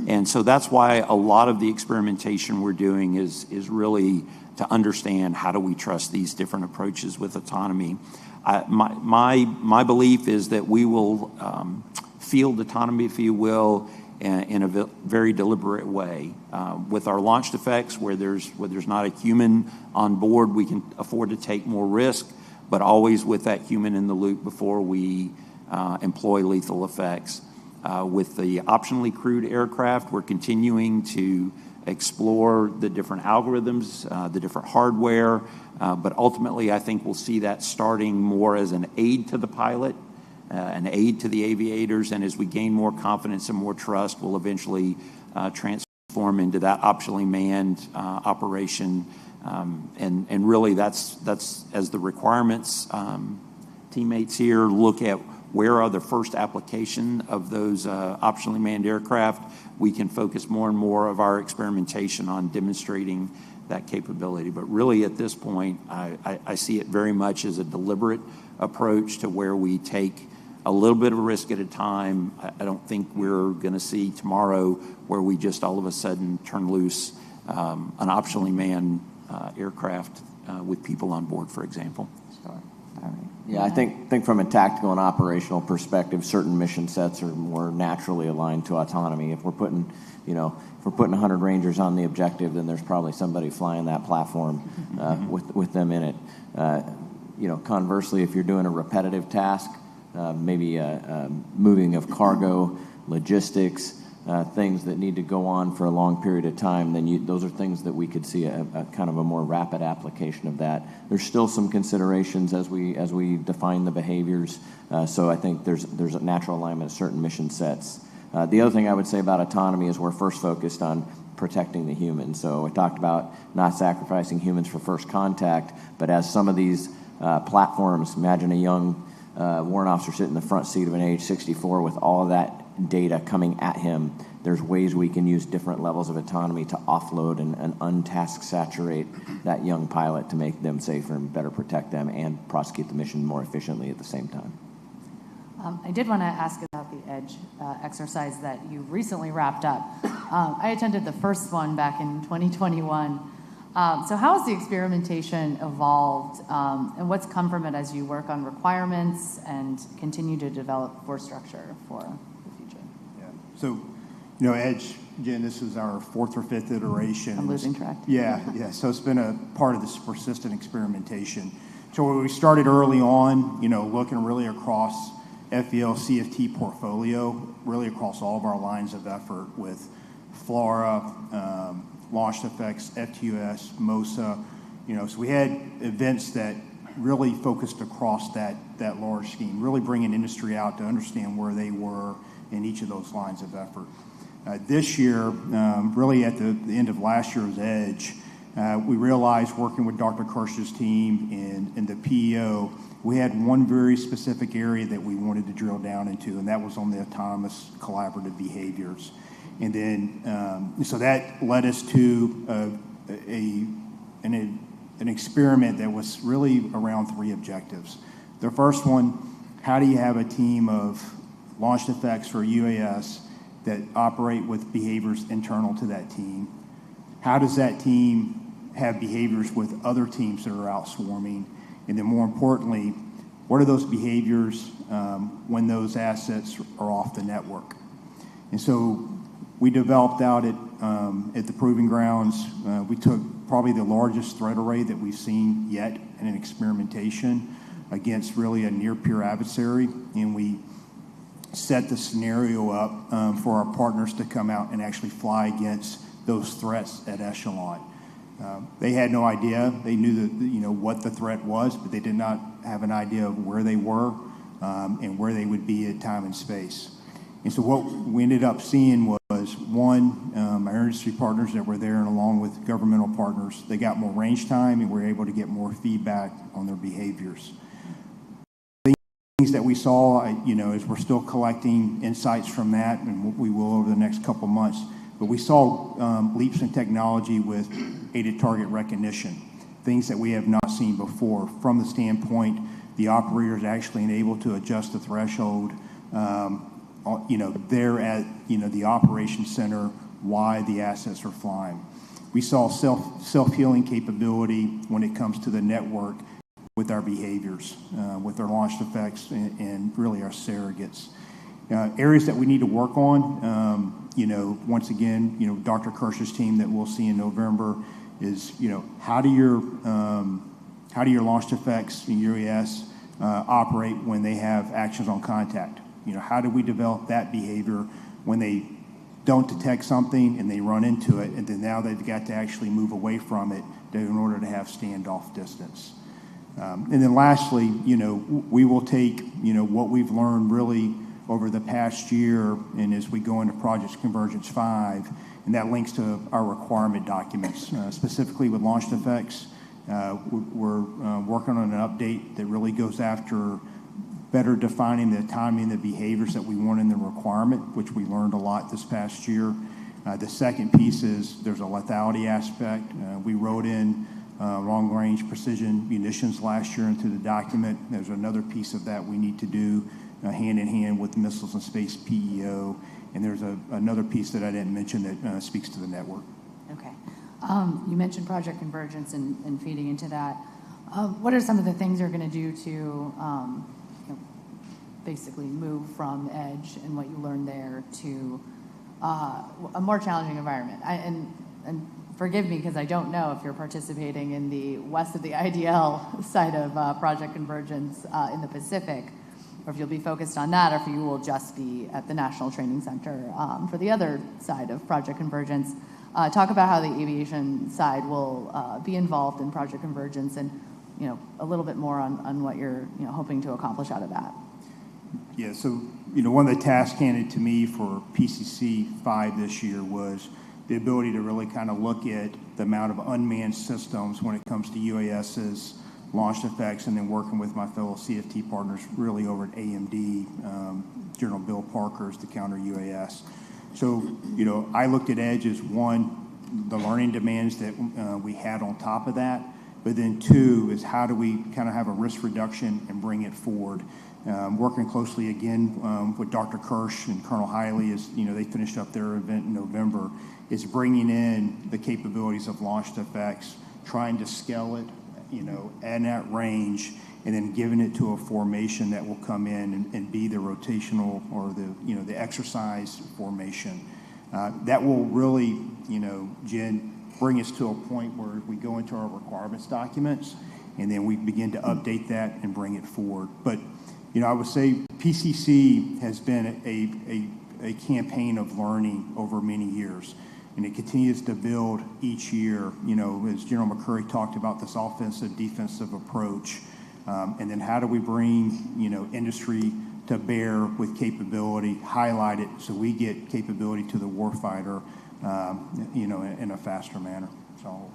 And so that's why a lot of the experimentation we're doing is really to understand how do we trust these different approaches with autonomy. My belief is that we will field autonomy, if you will, in a very deliberate way. With our launched effects, where there's not a human on board, we can afford to take more risk, but always with that human in the loop before we employ lethal effects. With the optionally crewed aircraft, we're continuing to explore the different algorithms, the different hardware, but ultimately I think we'll see that starting more as an aid to the pilot, an aid to the aviators, and as we gain more confidence and more trust, we'll eventually transform into that optionally manned operation. And really that's as the requirements teammates here look at where are the first application of those optionally manned aircraft, we can focus more and more of our experimentation on demonstrating that capability. But really at this point, I see it very much as a deliberate approach to where we take a little bit of a risk at a time. I don't think we're going to see tomorrow where we just all of a sudden turn loose an optionally manned aircraft with people on board, for example. All right. Yeah, I think from a tactical and operational perspective, certain mission sets are more naturally aligned to autonomy. If we're putting 100 Rangers on the objective, then there's probably somebody flying that platform with them in it. Conversely, if you're doing a repetitive task, maybe moving of cargo, logistics, things that need to go on for a long period of time, then those are things that we could see a kind of a more rapid application of that. There's still some considerations as we define the behaviors. So I think there's a natural alignment of certain mission sets. The other thing I would say about autonomy is we're first focused on protecting the human. So I talked about not sacrificing humans for first contact, but as some of these platforms, imagine a young warrant officer sitting in the front seat of an AH-64 with all of that data coming at him. There's ways we can use different levels of autonomy to offload and untask saturate that young pilot to make them safer and better protect them and prosecute the mission more efficiently at the same time. I did want to ask about the EDGE exercise that you recently wrapped up. I attended the first one back in 2021. So how has the experimentation evolved, and what's come from it as you work on requirements and continue to develop force structure for the future? Yeah. So, EDGE, again, this is our fourth or fifth iteration. I'm losing track. Yeah. So it's been a part of this persistent experimentation. So we started early on, looking really across FVL CFT portfolio, really across all of our lines of effort with FLRAA, launched effects, FTUS, MOSA, so we had events that really focused across that large scheme, really bringing industry out to understand where they were in each of those lines of effort. This year, really at the end of last year's EDGE, we realized working with Dr. Kirsch's team and the PEO, we had one very specific area that we wanted to drill down into, and that was on the autonomous collaborative behaviors. And then, so that led us to an experiment that was really around three objectives. The first one, how do you have a team of launched effects for UAS that operate with behaviors internal to that team? How does that team have behaviors with other teams that are out swarming? And then more importantly, what are those behaviors when those assets are off the network? And so we developed out at the Proving Grounds. We took probably the largest threat array that we've seen yet in an experimentation against really a near-peer adversary, and we set the scenario up for our partners to come out and actually fly against those threats at echelon. They had no idea. They knew that, what the threat was, but they did not have an idea of where they were and where they would be at time and space. And so what we ended up seeing was, one, our industry partners that were there and along with governmental partners, they got more range time and were able to get more feedback on their behaviors. Things that we saw, as we're still collecting insights from that, and we will over the next couple months, but we saw leaps in technology with aided target recognition, things that we have not seen before from the standpoint the operators actually able to adjust the threshold there at the operations center why the assets are flying. We saw self-healing capability when it comes to the network with our behaviors, with our launched effects and really our surrogates. Areas that we need to work on, once again, Dr. Kirsch's team that we'll see in November is, how do your launched effects in UAS operate when they have actions on contact? How do we develop that behavior when they don't detect something and they run into it, and then now they've got to actually move away from it in order to have standoff distance. And then lastly, we will take, what we've learned really over the past year, and as we go into Project Convergence 5, and that links to our requirement documents, specifically with launched effects. We're working on an update that really goes after better defining the autonomy and the behaviors that we want in the requirement, which we learned a lot this past year. The second piece is there's a lethality aspect. We wrote in long-range precision munitions last year into the document. There's another piece of that we need to do hand-in-hand with Missiles and Space PEO. And there's another piece that I didn't mention that speaks to the network. Okay. You mentioned Project Convergence and feeding into that. What are some of the things you're going to do to basically move from Edge and what you learned there to a more challenging environment? And forgive me because I don't know if you're participating in the west of the IDL side of Project Convergence in the Pacific, or if you'll be focused on that, or if you will just be at the National Training Center for the other side of Project Convergence. Talk about how the aviation side will be involved in Project Convergence, and a little bit more on what you're hoping to accomplish out of that. Yeah, so one of the tasks handed to me for PCC 5 this year was the ability to really kind of look at the amount of unmanned systems when it comes to UASs, launched effects, and then working with my fellow CFT partners really over at AMD, General Bill Parker's the counter UAS. So, I looked at Edge as one, the learning demands that we had on top of that, but then two is how do we kind of have a risk reduction and bring it forward. Working closely again with Dr. Kirsch and Colonel Hiley as they finished up their event in November, is bringing in the capabilities of launched effects, trying to scale it, at that range, and then giving it to a formation that will come in and be the rotational or the exercise formation. That will really, Jen, bring us to a point where we go into our requirements documents, and then we begin to update that and bring it forward. But I would say PCC has been a campaign of learning over many years, and it continues to build each year. As General McCurry talked about, this offensive defensive approach, and then how do we bring industry to bear with capability, highlight it so we get capability to the warfighter, in a faster manner. So.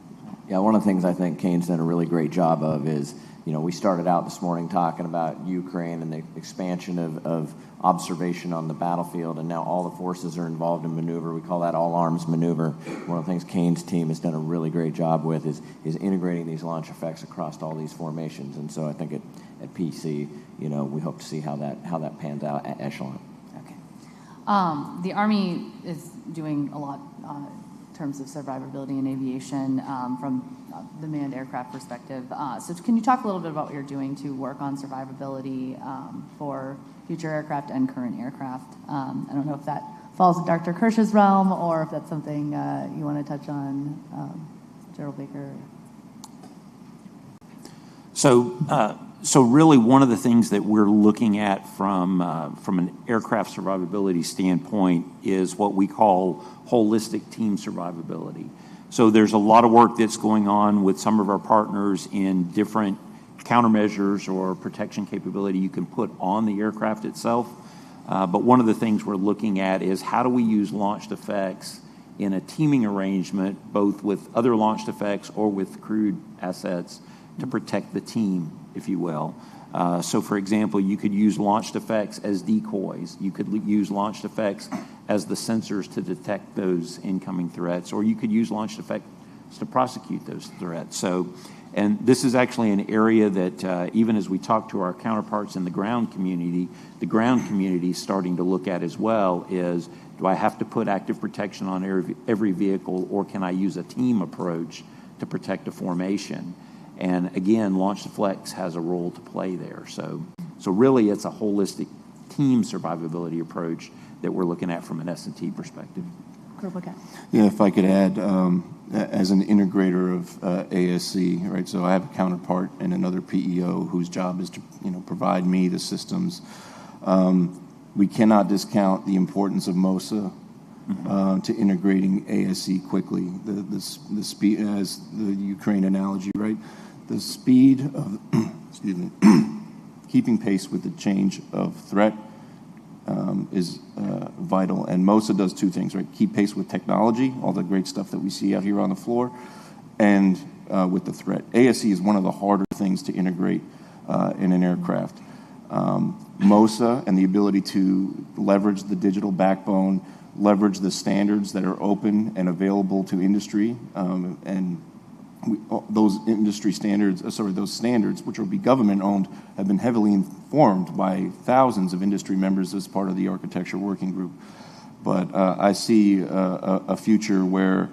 Yeah, one of the things I think Kane's done a really great job of is, we started out this morning talking about Ukraine and the expansion of observation on the battlefield, and now all the forces are involved in maneuver. We call that all-arms maneuver. One of the things Kane's team has done a really great job with is integrating these launch effects across all these formations. And so I think at PC, we hope to see how that pans out at Echelon. Okay. The Army is doing a lot in terms of survivability in aviation from the manned aircraft perspective. So can you talk a little bit about what you're doing to work on survivability for future aircraft and current aircraft? I don't know if that falls in Dr. Kirsch's realm or if that's something you want to touch on, Gerald Baker. So really one of the things that we're looking at from an aircraft survivability standpoint is what we call holistic team survivability. So there's a lot of work that's going on with some of our partners in different countermeasures or protection capability you can put on the aircraft itself. But one of the things we're looking at is how do we use launched effects in a teaming arrangement, both with other launched effects or with crewed assets, to protect the team, if you will. So, for example, you could use launched effects as decoys. You could use launched effects as the sensors to detect those incoming threats, or you could use launched effects to prosecute those threats. So, and this is actually an area that even as we talk to our counterparts in the ground community is starting to look at as well is, do I have to put active protection on every vehicle, or can I use a team approach to protect a formation? And again, launched effects has a role to play there. So really it's a holistic team survivability approach that we're looking at from an S&T perspective. Yeah, if I could add, as an integrator of ASC, right? So I have a counterpart and another PEO whose job is to, provide me the systems. We cannot discount the importance of MOSA to integrating ASC quickly. The speed, as the Ukraine analogy, right? The speed of, excuse me, keeping pace with the change of threat is vital. And MOSA does two things, right? Keep pace with technology, all the great stuff that we see out here on the floor, and with the threat. ASC is one of the harder things to integrate in an aircraft. MOSA and the ability to leverage the digital backbone, leverage the standards that are open and available to industry, those industry standards, those standards, which will be government-owned, have been heavily informed by thousands of industry members as part of the architecture working group. But I see a future where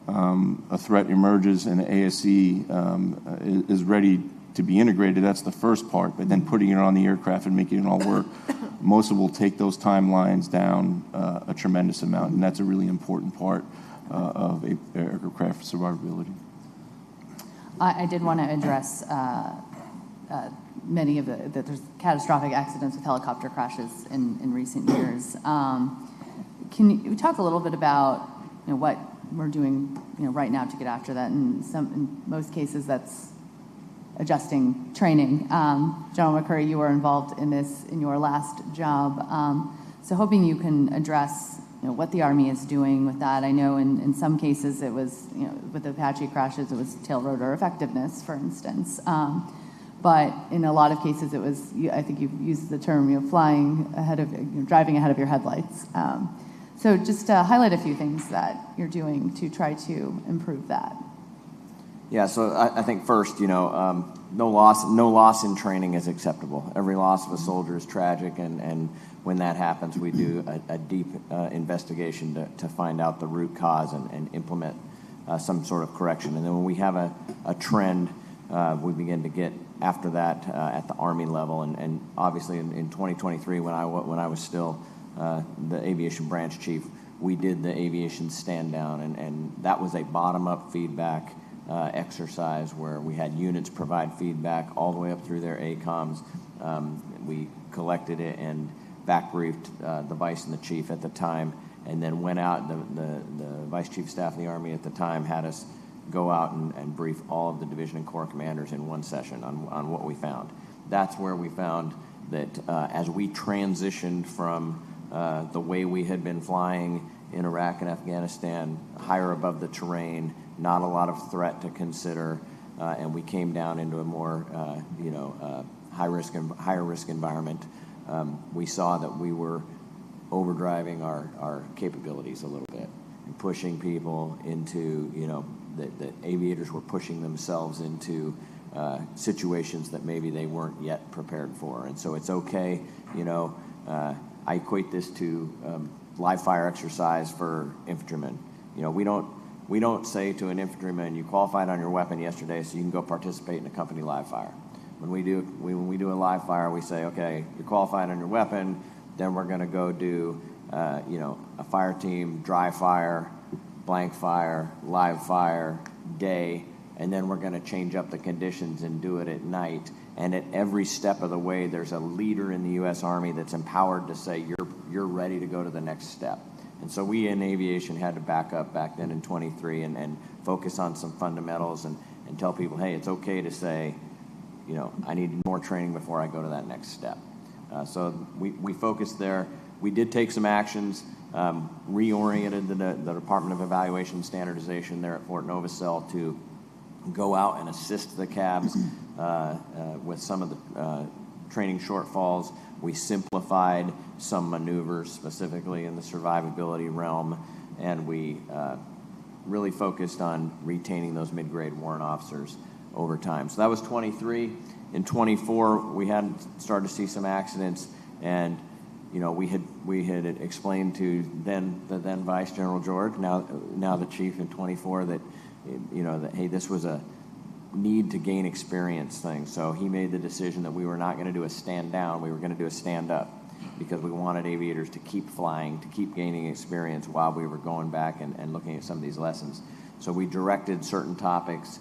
a threat emerges and the ASC is ready to be integrated. That's the first part, but then putting it on the aircraft and making it all work, MOSA will take those timelines down a tremendous amount, and that's a really important part of aircraft survivability. I did want to address many of there's catastrophic accidents with helicopter crashes in recent years. Can you talk a little bit about what we're doing right now to get after that? In most cases, that's adjusting training. General McCurry, you were involved in this in your last job, so hoping you can address what the Army is doing with that. I know in some cases it was, with the Apache crashes, it was tail rotor effectiveness, for instance. But in a lot of cases it was, I think you've used the term, flying ahead of, driving ahead of your headlights. So just highlight a few things that you're doing to try to improve that. Yeah, so I think first, no loss in training is acceptable. Every loss of a soldier is tragic, and when that happens, we do a deep investigation to find out the root cause and implement some sort of correction. And then when we have a trend, we begin to get after that at the Army level. And obviously in 2023, when I was still the aviation branch chief, we did the aviation stand down, and that was a bottom-up feedback exercise where we had units provide feedback all the way up through their ACOMs. We collected it and back briefed the vice and the chief at the time, and then went out. The vice chief of staff of the Army at the time had us go out and brief all of the division and corps commanders in one session on what we found. That's where we found that as we transitioned from the way we had been flying in Iraq and Afghanistan, higher above the terrain, not a lot of threat to consider, and we came down into a more higher risk environment. We saw that we were overdriving our capabilities a little bit and pushing people into, that aviators were pushing themselves into situations that maybe they weren't yet prepared for. And so it's okay, I equate this to live fire exercise for infantrymen. We don't say to an infantryman, you qualified on your weapon yesterday, so you can go participate in a company live fire. When we do a live fire, we say, okay, you're qualified on your weapon, then we're going to go do, a fire team, dry fire, blank fire, live fire, day, and then we're going to change up the conditions and do it at night. And at every step of the way, there's a leader in the U.S. Army that's empowered to say, you're ready to go to the next step. And so we in aviation had to back up back then in 23 and focus on some fundamentals and tell people, hey, it's okay to say, I need more training before I go to that next step. So we focused there. We did take some actions, reoriented the Department of Evaluation and Standardization there at Fort Novosel to go out and assist the cabs with some of the training shortfalls. We simplified some maneuvers, specifically in the survivability realm, and we really focused on retaining those mid-grade warrant officers over time. So that was 23. In 24, we had started to see some accidents, and we had explained to the then Vice General George, now the chief in 24, that that hey, this was a need to gain experience thing. So he made the decision that we were not going to do a stand down, we were going to do a stand up. because we wanted aviators to keep flying, to keep gaining experience while we were going back and looking at some of these lessons. So we directed certain topics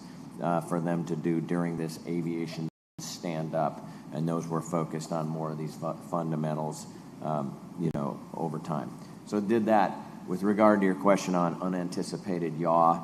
for them to do during this aviation stand-up, and those were focused on more of these fundamentals, over time. So did that. With regard to your question on unanticipated yaw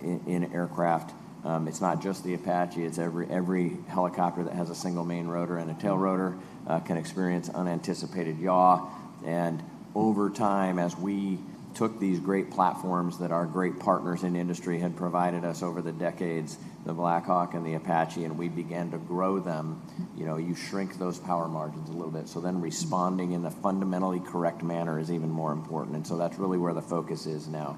in aircraft, it's not just the Apache, it's every helicopter that has a single main rotor and a tail rotor can experience unanticipated yaw. And over time, as we took these great platforms that our great partners in industry had provided us over the decades, the Black Hawk and the Apache, and we began to grow them, you shrink those power margins a little bit. So then responding in the fundamentally correct manner is even more important. And so that's really where the focus is now.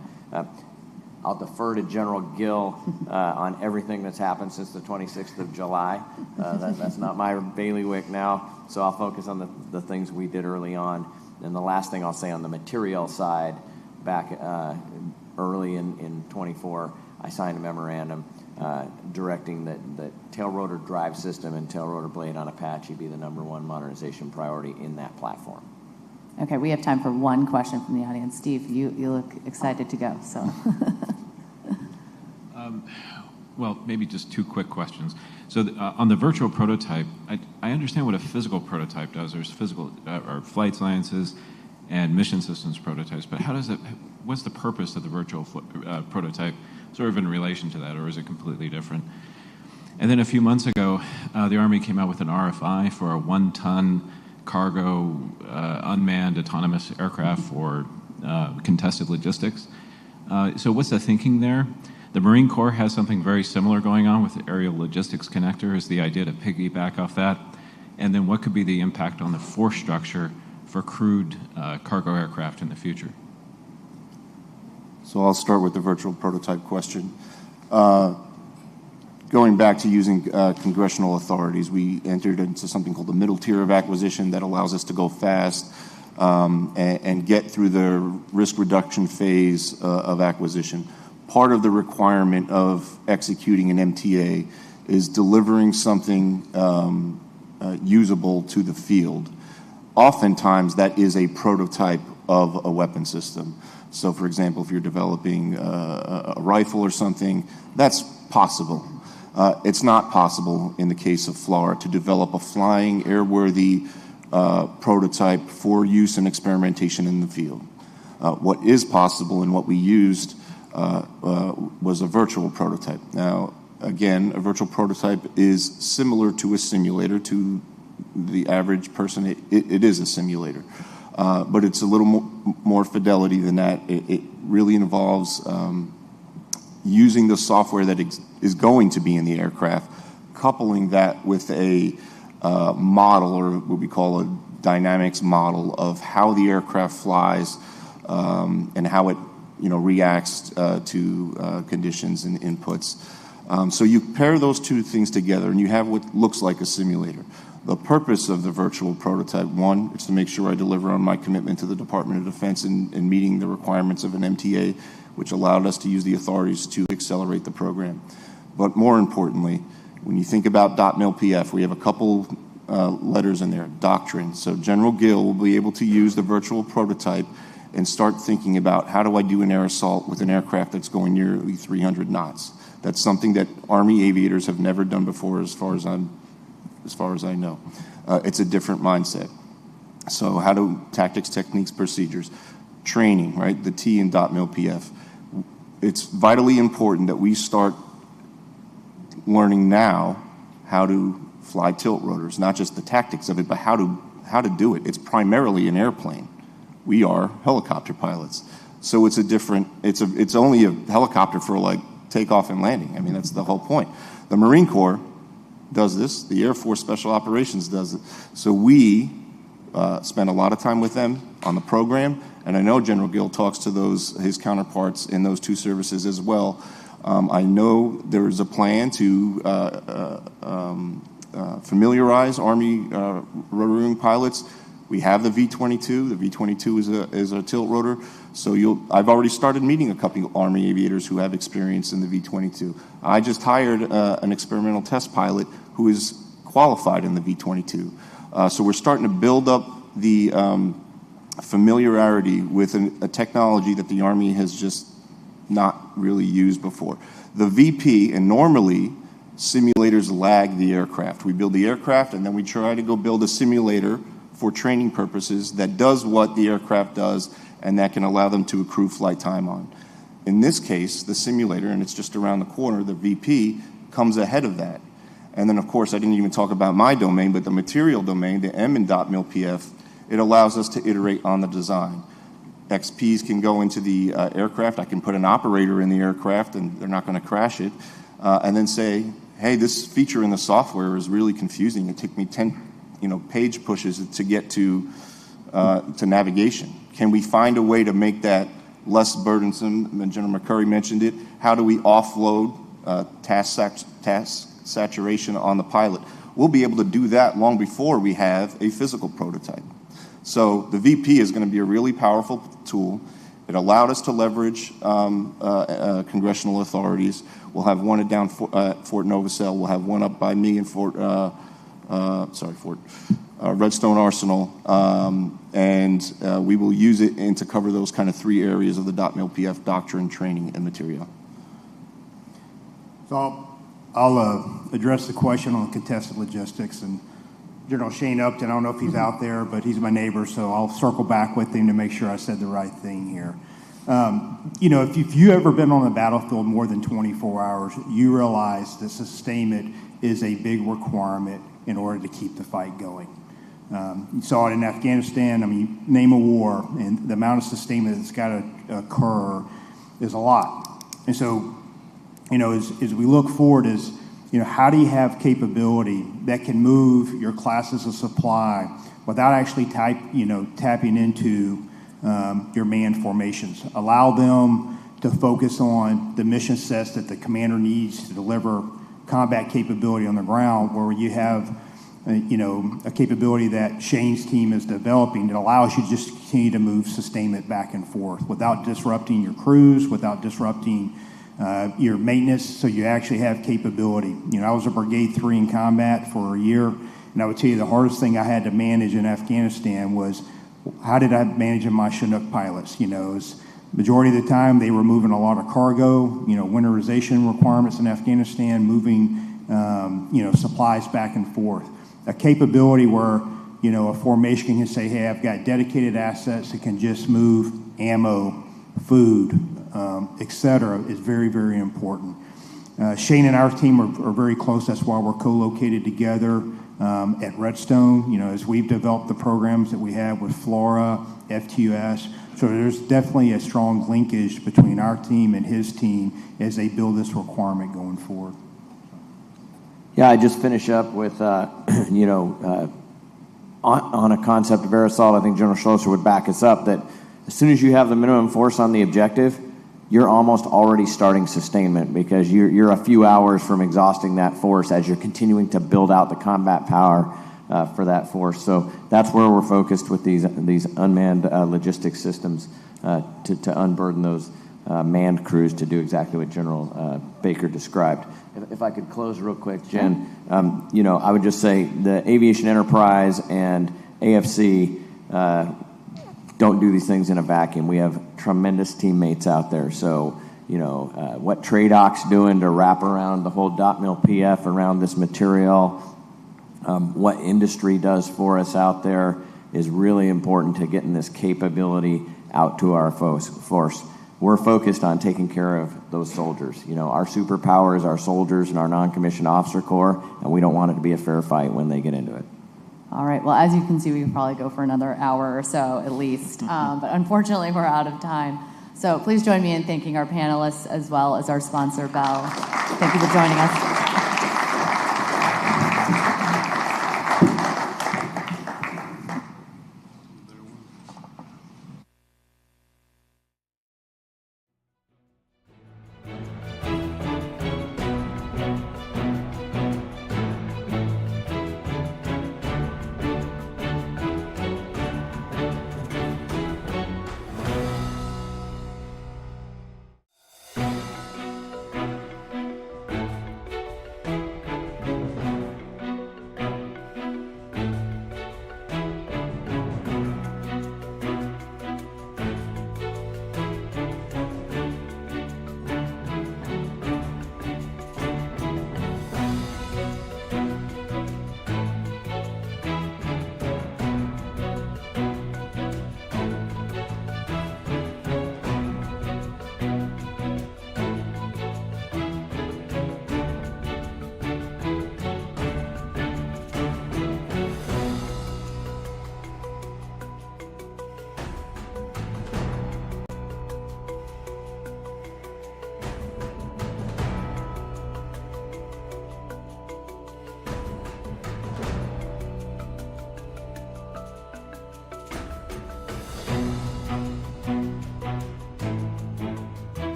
I'll defer to General Gill on everything that's happened since the 26th of July. That's not my bailiwick now, so I'll focus on the things we did early on. And the last thing I'll say on the material side, back early in 24, I signed a memorandum directing that tail rotor drive system and tail rotor blade on Apache be the #1 modernization priority in that platform. Okay, we have time for one question from the audience. Steve, you look excited to go, so. Well, maybe just two quick questions. So on the virtual prototype, I understand what a physical prototype does. There's physical or flight sciences and mission systems prototypes, but what's the purpose of the virtual prototype sort of in relation to that, or is it completely different? And then a few months ago, the Army came out with an RFI for a 1-ton cargo unmanned autonomous aircraft for contested logistics. So what's the thinking there? The Marine Corps has something very similar going on with the aerial logistics connector. Is the idea to piggyback off that? And then what could be the impact on the force structure for crewed cargo aircraft in the future? So I'll start with the virtual prototype question. Going back to using congressional authorities, we entered into something called the middle tier of acquisition that allows us to go fast and get through the risk reduction phase of acquisition. Part of the requirement of executing an MTA is delivering something usable to the field. Oftentimes, that is a prototype of a weapon system. So, for example, if you're developing a rifle or something, that's possible. It's not possible in the case of FLRAA to develop a flying, airworthy prototype for use and experimentation in the field. What is possible and what we used was a virtual prototype. Now, again, a virtual prototype is similar to a simulator. To the average person, it is a simulator. But it's a little more fidelity than that. It really involves using the software that is going to be in the aircraft, coupling that with a model, or what we call a dynamics model, of how the aircraft flies and how it reacts to conditions and inputs. So you pair those two things together and you have what looks like a simulator. The purpose of the virtual prototype, one, is to make sure I deliver on my commitment to the Department of Defense in meeting the requirements of an MTA, which allowed us to use the authorities to accelerate the program. But more importantly, when you think about .mil-PF, we have a couple letters in there, doctrine. So General Gill will be able to use the virtual prototype and start thinking about, how do I do an air assault with an aircraft that's going nearly 300 knots? That's something that Army aviators have never done before, as far as I know. It's a different mindset. So how do tactics, techniques, procedures, training, right? The T in .mil-PF. It's vitally important that we start learning now how to fly tilt rotors, not just the tactics of it, but how to do it. It's primarily an airplane. We are helicopter pilots. So it's it's only a helicopter for like takeoff and landing. I mean, that's the whole point. The Marine Corps does this. The Air Force Special Operations does it. So we spend a lot of time with them on the program, and I know General Gill talks to his counterparts in those two services as well. I know there is a plan to familiarize Army rotoring pilots. We have the V-22. The V-22 is a tilt rotor. So I've already started meeting a couple of Army aviators who have experience in the V-22. I just hired an experimental test pilot who is qualified in the V-22. So we're starting to build up the familiarity with a technology that the Army has just not really used before. The VP, and normally simulators lag the aircraft. We build the aircraft and then we try to go build a simulator for training purposes that does what the aircraft does and that can allow them to accrue flight time on. In this case, the simulator, and it's just around the corner, the VP, comes ahead of that. And then, of course, I didn't even talk about my domain, but the material domain, the M in .mil.pf, it allows us to iterate on the design. XPs can go into the aircraft. I can put an operator in the aircraft, and they're not going to crash it, and then say, hey, this feature in the software is really confusing. It took me 10 page pushes to get to navigation. Can we find a way to make that less burdensome? And General McCurry mentioned it. How do we offload task saturation on the pilot? We'll be able to do that long before we have a physical prototype. So the VP is going to be a really powerful tool. It allowed us to leverage congressional authorities. We'll have one down Fort Novosel. We'll have one up by me in Redstone Arsenal, and we will use it to cover those kind of 3 areas of the .mil.pf doctrine, training, and material. So I'll address the question on contested logistics, and General Shane Upton, I don't know if he's out there, but he's my neighbor, so I'll circle back with him to make sure I said the right thing here. If you've ever been on the battlefield more than 24 hours, you realize that sustainment is a big requirement in order to keep the fight going. You saw it in Afghanistan. I mean, name a war, and the amount of sustainment that's got to occur is a lot. And so, as we look forward, how do you have capability that can move your classes of supply without actually tapping into your manned formations? Allow them to focus on the mission sets that the commander needs to deliver combat capability on the ground, where you have a capability that Shane's team is developing that allows you to just continue to move sustainment back and forth without disrupting your crews, without disrupting your maintenance, so you actually have capability. I was a Brigade 3 in combat for a year, and I would tell you the hardest thing I had to manage in Afghanistan was how did I manage my Chinook pilots? Majority of the time they were moving a lot of cargo, winterization requirements in Afghanistan, moving supplies back and forth. A capability where a formation can say, hey, I've got dedicated assets that can just move ammo, food, et cetera, is very, very important. Shane and our team are very close. That's why we're co-located together at Redstone, as we've developed the programs that we have with FLORA, FTUS. So there's definitely a strong linkage between our team and his team as they build this requirement going forward. Yeah, I just finish up with, on a concept of air assault. I think General Schlosser would back us up that as soon as you have the minimum force on the objective, you're almost already starting sustainment, because you're a few hours from exhausting that force as you're continuing to build out the combat power for that force. So that's where we're focused with these unmanned logistics systems to unburden those manned crews to do exactly what General Baker described. If I could close real quick, Jen, I would just say the aviation enterprise and AFC don't do these things in a vacuum. We have tremendous teammates out there. So, what TRADOC's doing to wrap around the whole .mil.pf around this material, what industry does for us out there is really important to getting this capability out to our force. We're focused on taking care of those soldiers. Our superpower is our soldiers and our non-commissioned officer corps, and we don't want it to be a fair fight when they get into it. All right. Well, as you can see, we could probably go for another hour or so at least. But unfortunately, we're out of time. So please join me in thanking our panelists as well as our sponsor, Bell. Thank you for joining us.